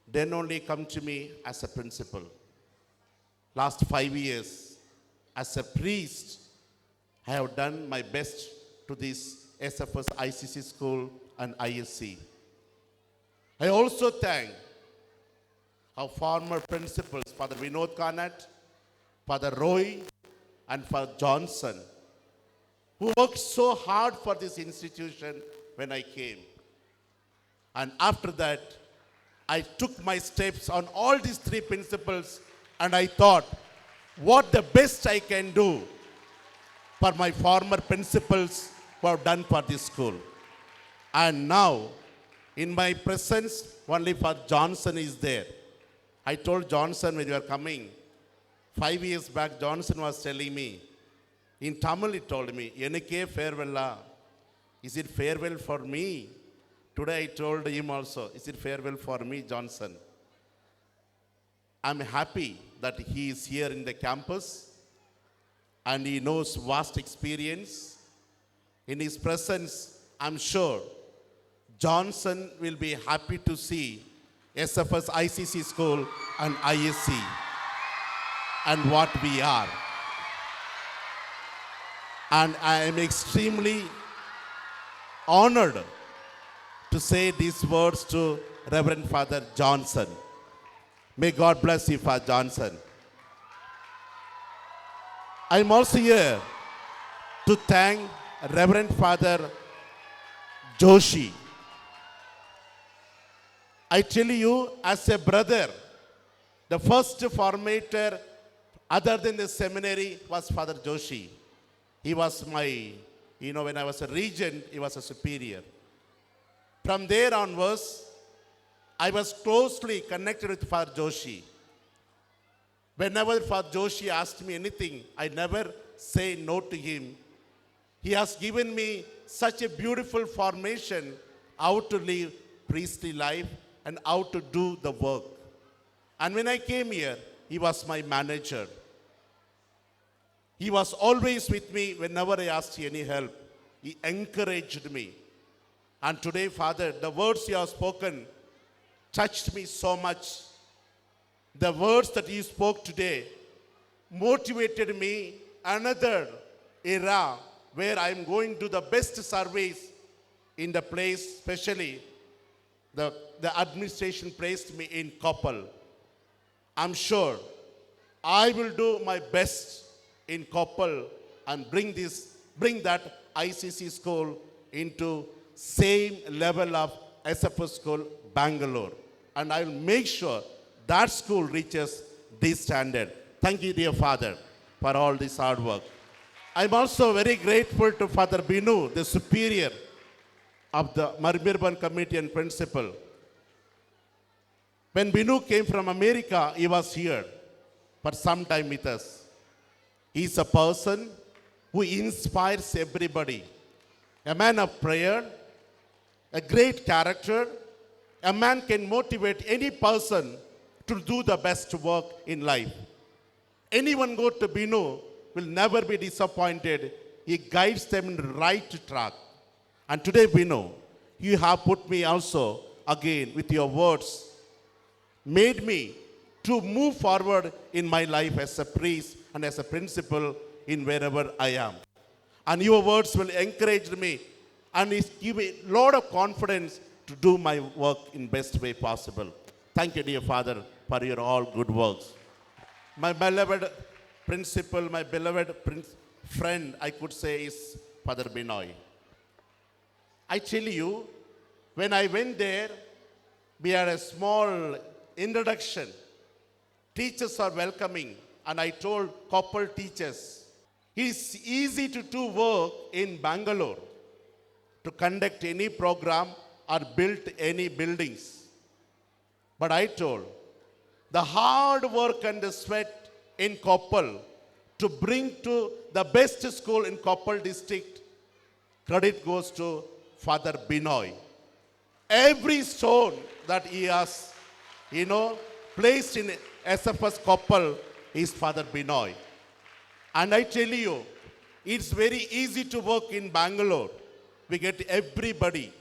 then only come to me as a principal. Last 5 years, as a priest, I have done my best to this SFS ICC school and ISC. I also thank our former principals, Father Vinod Kanat, Father Roy, and Father Johnson, who worked so hard for this institution when I came. And after that, I took my steps on all these three principles, and I thought, what the best I can do for my former principals who have done for this school. And now, in my presence, only Father Johnson is there. I told Johnson when you are coming, 5 years back, Johnson was telling me, in Tamil he told me, "Enakke farewell. Is it farewell for me?" Today I told him also, "Is it farewell for me, Johnson?" I'm happy that he is here in the campus and he knows vast experience. In his presence, I'm sure Johnson will be happy to see SFS ICC school and ISC and what we are. And I am extremely honored to say these words to Reverend Father Johnson. May God bless you, Father Johnson. I'm also here to thank Reverend Father Joshi. I tell you, as a brother, the first formator other than the seminary was Father Joshi. He was my, when I was a regent, he was a superior. From there onwards, I was closely connected with Father Joshi. Whenever Father Joshi asked me anything, I never say no to him. He has given me such a beautiful formation how to live priestly life and how to do the work. And when I came here, he was my manager. He was always with me whenever I asked any help. He encouraged me. And today, Father, the words you have spoken touched me so much. The words that you spoke today motivated me another era where I am going to do the best service in the place, especially the administration placed me in Koppal. I'm sure I will do my best in Koppal and bring that ICC school into same level of SFS school Bangalore. And I will make sure that school reaches this standard. Thank you, dear Father, for all this hard work. I'm also very grateful to Father Binu, the superior of the Marmirban Committee and principal. When Binu came from America, he was here for some time with us. He's a person who inspires everybody. A man of prayer, a great character. A man can motivate any person to do the best work in life. Anyone go to Binu will never be disappointed. He guides them in the right track. And today, Binu, you have put me also again with your words, made me to move forward in my life as a priest and as a principal in wherever I am. And your words will encourage me and give me a lot of confidence to do my work in best way possible. Thank you, dear Father, for your all good works. My beloved principal, my beloved friend, I could say, is Father Binoy. I tell you, when I went there, we had a small introduction. Teachers are welcoming, and I told Koppal teachers, it's easy to do work in Bangalore, to conduct any program or build any buildings. But I told, the hard work and the sweat in Koppal to bring to the best school in Koppal district, credit goes to Father Binoy. Every stone that he has, placed in SFS Koppal is Father Binoy. And I tell you, it's very easy to work in Bangalore. We get everybody,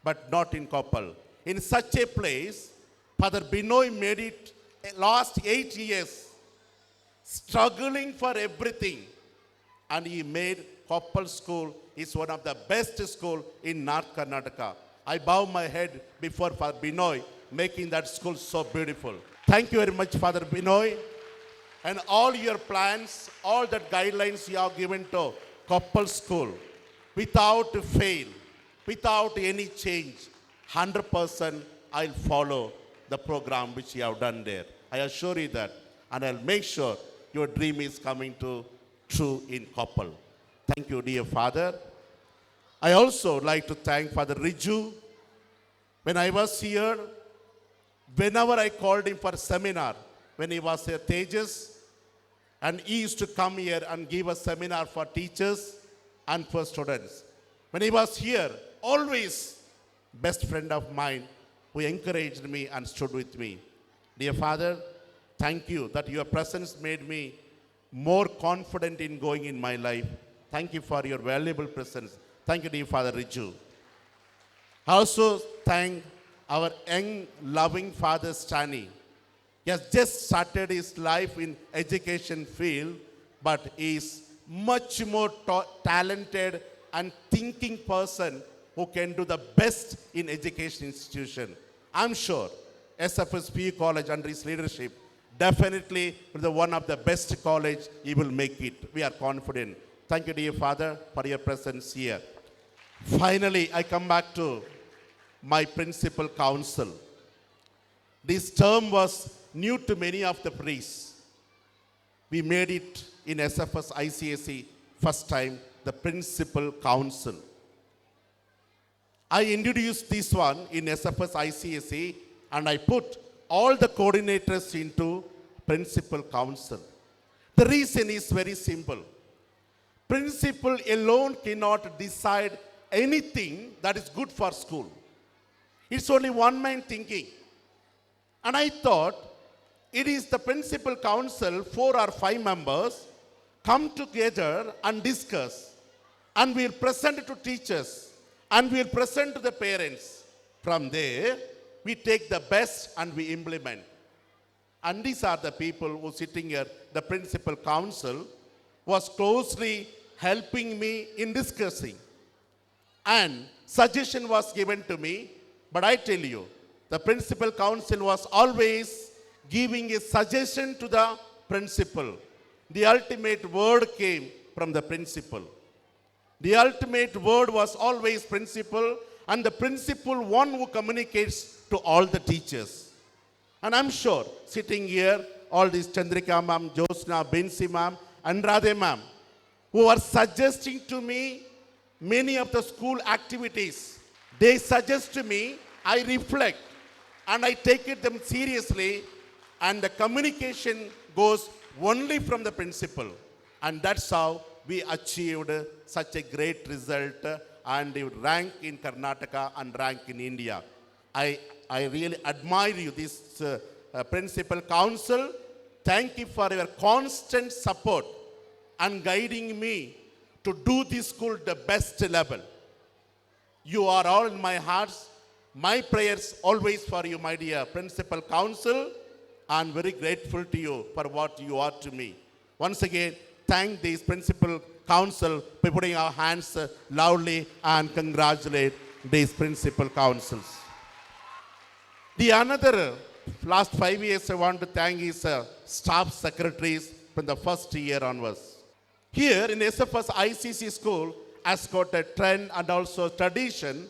but not in Koppal. In such a place, Father Binoy made it last 8 years, struggling for everything. And he made Koppal School is one of the best school in North Karnataka. I bow my head before Father Binoy, making that school so beautiful. Thank you very much, Father Binoy. And all your plans, all the guidelines you have given to Koppal School, without fail, without any change, 100% I'll follow the program which you have done there. I assure you that. And I'll make sure your dream is coming true in Koppal. Thank you, dear Father. I also like to thank Father Riju. When I was here, whenever I called him for seminar, when he was at Tejas, and he used to come here and give a seminar for teachers and for students. When he was here, always best friend of mine who encouraged me and stood with me. Dear Father, thank you that your presence made me more confident in going in my life. Thank you for your valuable presence. Thank you, dear Father Riju. I also thank our young, loving Father Stani. He has just started his life in education field, but he is much more talented and thinking person who can do the best in education institution. I'm sure SFS PU College under his leadership definitely the one of the best college he will make it. We are confident. Thank you, dear Father, for your presence here. Finally, I come back to my principal council. This term was new to many of the priests. We made it in SFS ICSE first time, the principal council. I introduced this one in SFS ICSE and I put all the coordinators into principal council. The reason is very simple. Principal alone cannot decide anything that is good for school. It's only one man thinking. And I thought it is the principal council, 4 or 5 members, come together and discuss. And we'll present it to teachers. And we'll present to the parents. From there, we take the best and we implement. And these are the people who sitting here, the principal council was closely helping me in discussing. And suggestion was given to me, but I tell you, the principal council was always giving a suggestion to the principal. The ultimate word came from the principal. The ultimate word was always principal, and the principal one who communicates to all the teachers. And I'm sure, sitting here, all these Chandrika ma'am, Josna, Bensi ma'am, and Radhe ma'am, who are suggesting to me many of the school activities. They suggest to me, I reflect, and I take it them seriously, and the communication goes only from the principal. And that's how we achieved such a great result and rank in Karnataka and rank in India. I really admire you, this principal council. Thank you for your constant support and guiding me to do this school the best level. You are all in my hearts. My prayers always for you, my dear principal council. I'm very grateful to you for what you are to me. Once again, thank this principal council for putting our hands loudly and congratulate these principal councils. The another last 5 years I want to thank is staff secretaries from the first year onwards. Here in SFS ICC school has got a trend and also tradition.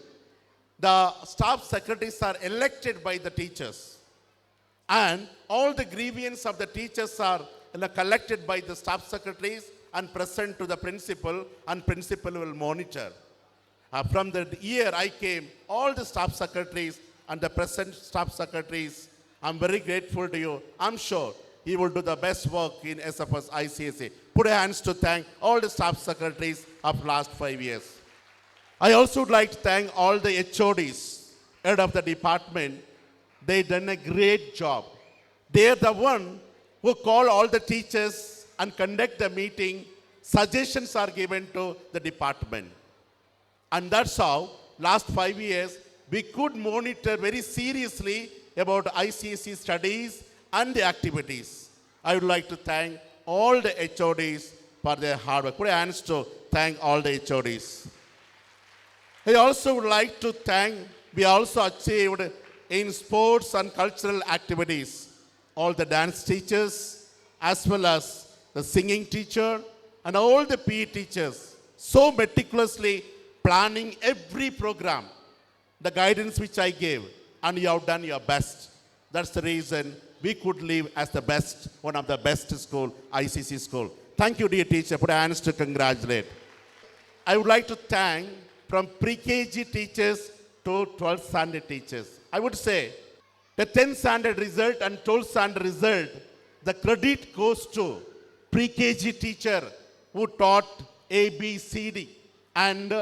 The staff secretaries are elected by the teachers. And all the grievances of the teachers are collected by the staff secretaries and present to the principal, and principal will monitor. From the year I came, all the staff secretaries and the present staff secretaries, I'm very grateful to you. I'm sure you will do the best work in SFS ICSE. Put your hands to thank all the staff secretaries of last 5 years. I also would like to thank all the HODs, head of the department. They done a great job. They're the one who call all the teachers and conduct the meeting. Suggestions are given to the department. And that's how, last 5 years, we could monitor very seriously about ICSE studies and the activities. I would like to thank all the HODs for their hard work. Put your hands to thank all the HODs. I also would like to thank, we also achieved in sports and cultural activities, all the dance teachers, as well as the singing teacher, and all the PE teachers, so meticulously planning every program, the guidance which I gave, and you have done your best. That's the reason we could live as the best, one of the best school, ICC school. Thank you, dear teacher. Put your hands to congratulate. I would like to thank from pre-KG teachers to 12th standard teachers. I would say the 10th standard result and 12th standard result, the credit goes to pre-KG teacher who taught A, B, C, D. And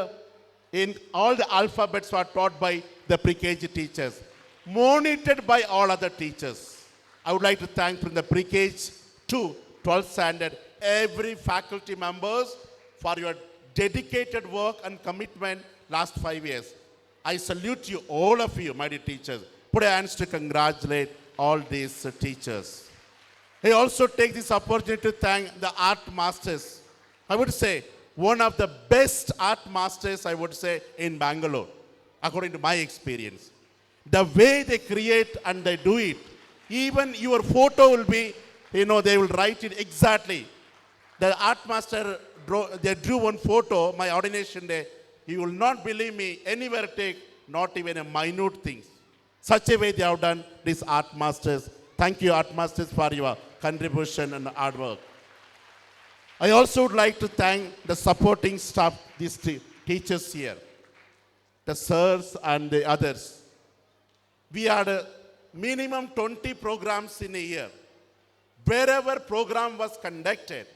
in all the alphabets were taught by the pre-KG teachers, monitored by all other teachers. I would like to thank from the pre-KG to 12th standard every faculty members for your dedicated work and commitment last 5 years. I salute you, all of you, my dear teachers. Put your hands to congratulate all these teachers. I also take this opportunity to thank the art masters. I would say one of the best art masters, I would say, in Bangalore, according to my experience. The way they create and they do it, even your photo will be, they will write it exactly. The art master, they drew one photo, my ordination day. You will not believe me, anywhere take not even a minute things. Such a way they have done, these art masters. Thank you, art masters, for your contribution and hard work. I also would like to thank the supporting staff, these teachers here, the sirs and the others. We had a minimum 20 programs in a year. Wherever program was conducted,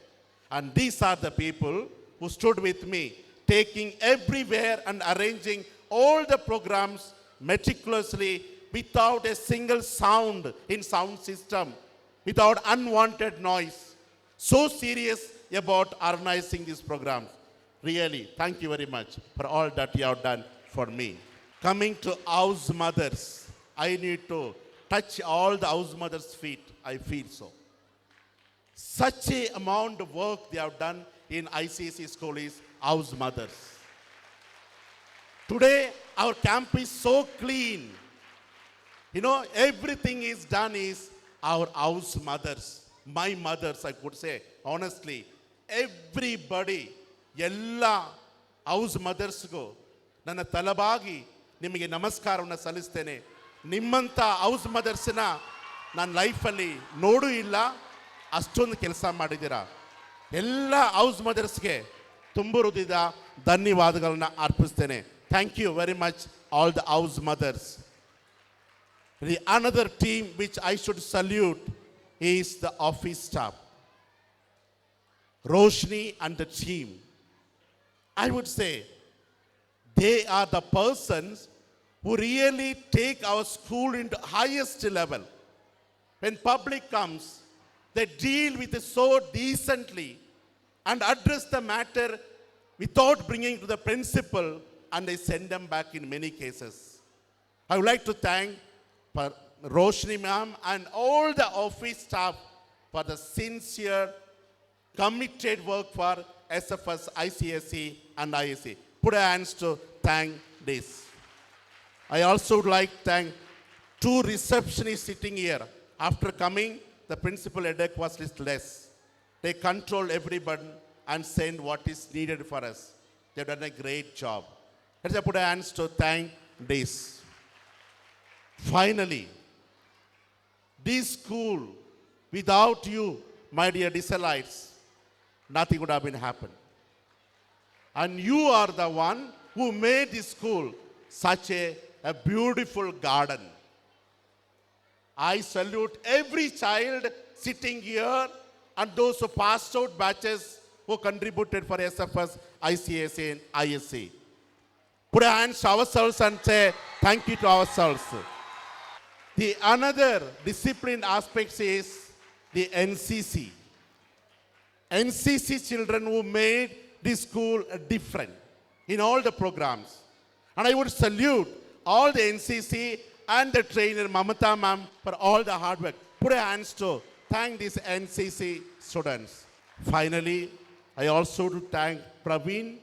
and these are the people who stood with me, taking everywhere and arranging all the programs meticulously without a single sound in sound system, without unwanted noise. So serious about organizing these programs. Really, thank you very much for all that you have done for me. Coming to house mothers, I need to touch all the house mothers' feet. I feel so. Such a amount of work they have done in ICSE school is house mothers. Today, our camp is so clean. Everything is done is our house mothers. My mothers, I could say, honestly, everybody, ಎಲ್ಲ house ಮದರ್ಸ್ಗೂ ನನ್ನ ತಲೆಬಾಗಿ ನಿಮಗೆ ನಮಸ್ಕಾರವನ್ನು ಸಲ್ಲಿಸ್ತೇನೆ. ನಿಮ್ಮಂಥ house ಮದರ್ಸ್ನ ನನ್ನ ಲೈಫಲ್ಲಿ ನೋಡೂ ಇಲ್ಲ, ಅಷ್ಟೊಂದು ಕೆಲಸ ಮಾಡಿದ್ದೀರಾ. ಎಲ್ಲ ಹೌಸ್ ಮದರ್ಸ್ಗೆ ತುಂಬ ಹೃದಯದ ಧನ್ಯವಾದಗಳನ್ನ ಅರ್ಪಿಸ್ತೇನೆ. Thank you very much all the house mothers. The another team which I should salute is the office staff. Roshni and the team. I would say they are the persons who really take our school into highest level. When public comes, they deal with it so decently and address the matter without bringing to the principal, and they send them back in many cases. I would like to thank Roshni ma'am and all the office staff for the sincere, committed work for SFS, ICSE and ISC. Put your hands to thank this. I also would like to thank two receptionists sitting here. After coming, the principal headache was less. They control everybody and send what is needed for us. They've done a great job. Let's put our hands to thank this. Finally, this school, without you, my dear Disalites, nothing would have been happened. And you are the one who made this school such a beautiful garden. I salute every child sitting here and those who passed out batches who contributed for SFS, ICSE and ISC. Put our hands to ourselves and say thank you to ourselves. The another discipline aspect is the NCC children who made this school different in all the programs. And I would salute all the NCC and the trainer Mamata ma'am for all the hard work. Put a hands to thank these NCC students. Finally, I also to thank Praveen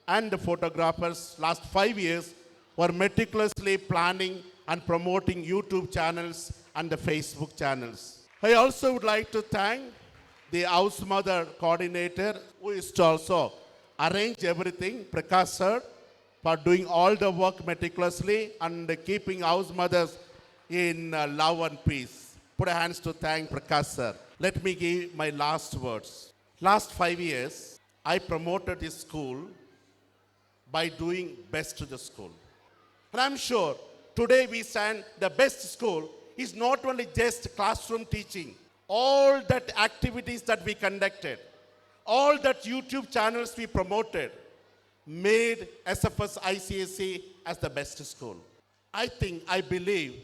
and the photographers last 5 years were meticulously planning and promoting YouTube channels and the Facebook channels. I also would like to thank the house mother coordinator who is to also arrange everything, Prakash sir, for doing all the work meticulously and keeping house mothers in love and peace. Put a hands to thank Prakash sir. Let me give my last words. Last 5 years, I promoted this school by doing best to the school. And I'm sure today we stand the best school is not only just classroom teaching. All that activities that we conducted, all that YouTube channels we promoted, made SFS ICSE as the best school. I believe,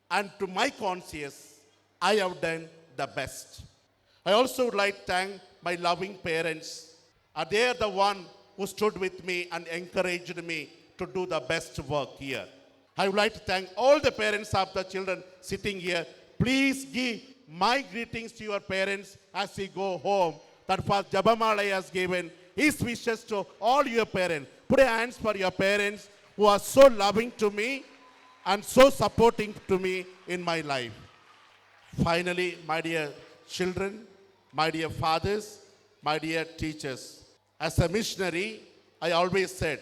and to my conscience, I have done the best. I also would like to thank my loving parents. They are the one who stood with me and encouraged me to do the best work here. I would like to thank all the parents of the children sitting here. Please give my greetings to your parents as you go home. That Father Jabal has given his wishes to all your parents. Put your hands for your parents who are so loving to me and so supporting to me in my life. Finally, my dear children, my dear fathers, my dear teachers, as a missionary, I always said,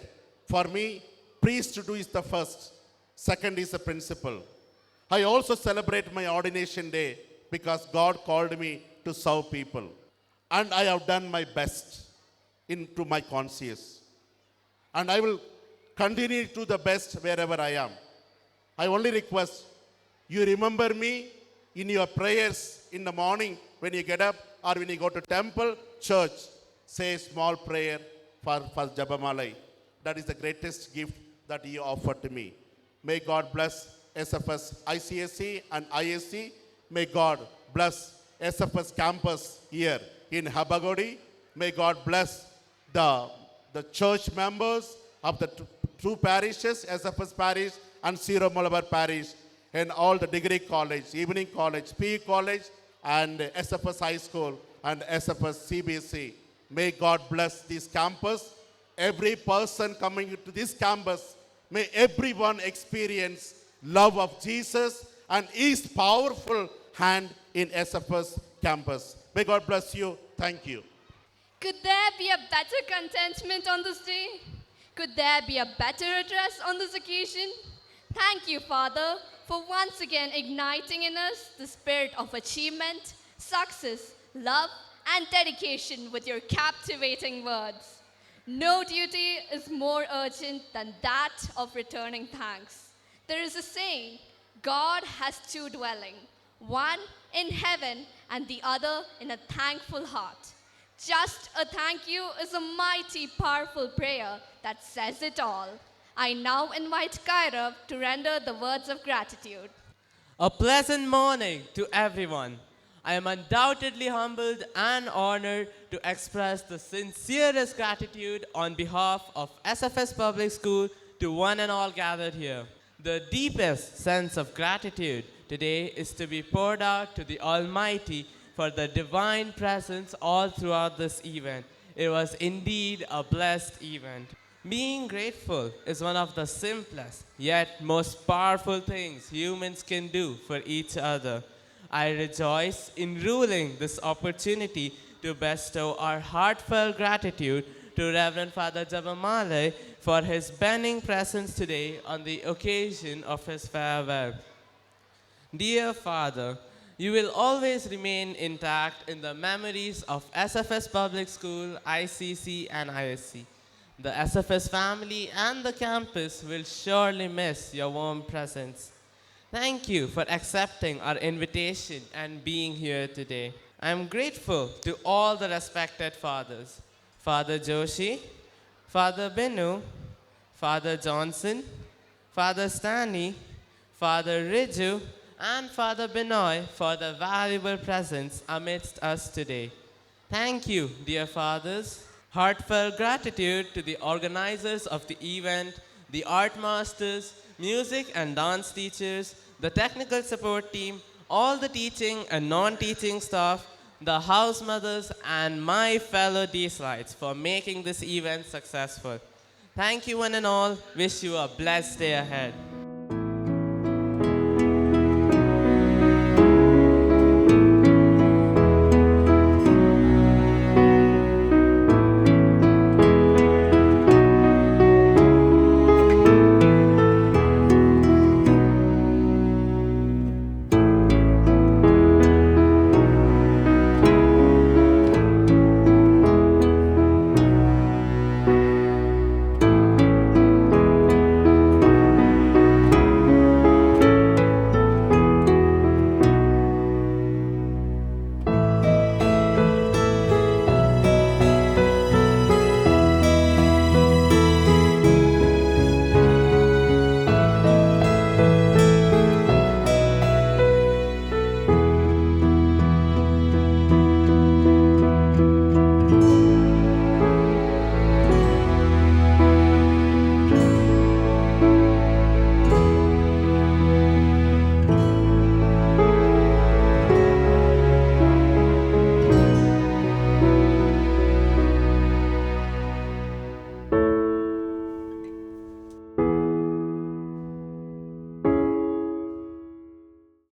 for me, priesthood is the first, second is the principle. I also celebrate my ordination day because God called me to serve people. And I have done my best into my conscience. And I will continue to do the best wherever I am. I only request you remember me in your prayers in the morning when you get up or when you go to temple, church. Say a small prayer for Jabamalai. That is the greatest gift that you offer to me. May God bless SFS ICSE and ISC. May God bless SFS campus here in Habagodi. May God bless the church members of the two parishes, SFS parish and Syro Malabar parish, and all the degree college, evening college, PE college, and SFS high school and SFS CBC. May God bless this campus. Every person coming to this campus, may everyone experience love of Jesus and his powerful hand in SFS campus. May God bless you. Thank you. Could there be a better contentment on this day? Could there be a better address on this occasion? Thank you, Father, for once again igniting in us the spirit of achievement, success, love, and dedication with your captivating words. No duty is more urgent than that of returning thanks. There is a saying, God has two dwellings, one in heaven and the other in a thankful heart. Just a thank you is a mighty powerful prayer that says it all. I now invite Kairav to render the words of gratitude. A pleasant morning to everyone. I am undoubtedly humbled and honored to express the sincerest gratitude on behalf of SFS Public School to one and all gathered here. The deepest sense of gratitude today is to be poured out to the Almighty for the divine presence all throughout this event. It was indeed a blessed event. Being grateful is one of the simplest yet most powerful things humans can do for each other. I rejoice in ruling this opportunity to bestow our heartfelt gratitude to Reverend Father Jabal for his benign presence today on the occasion of his farewell. Dear Father, you will always remain intact in the memories of SFS Public School, ICC and ISC. The SFS family and the campus will surely miss your warm presence. Thank you for accepting our invitation and being here today. I am grateful to all the respected fathers, Father Joshi, Father Binu, Father Johnson, Father Stanley, Father Riju, and Father Binoy for the valuable presence amidst us today. Thank you, dear fathers. Heartfelt gratitude to the organizers of the event, the art masters, music and dance teachers, the technical support team, all the teaching and non-teaching staff, the house mothers, and my fellow D-Slides for making this event successful. Thank you one and all. Wish you a blessed day ahead.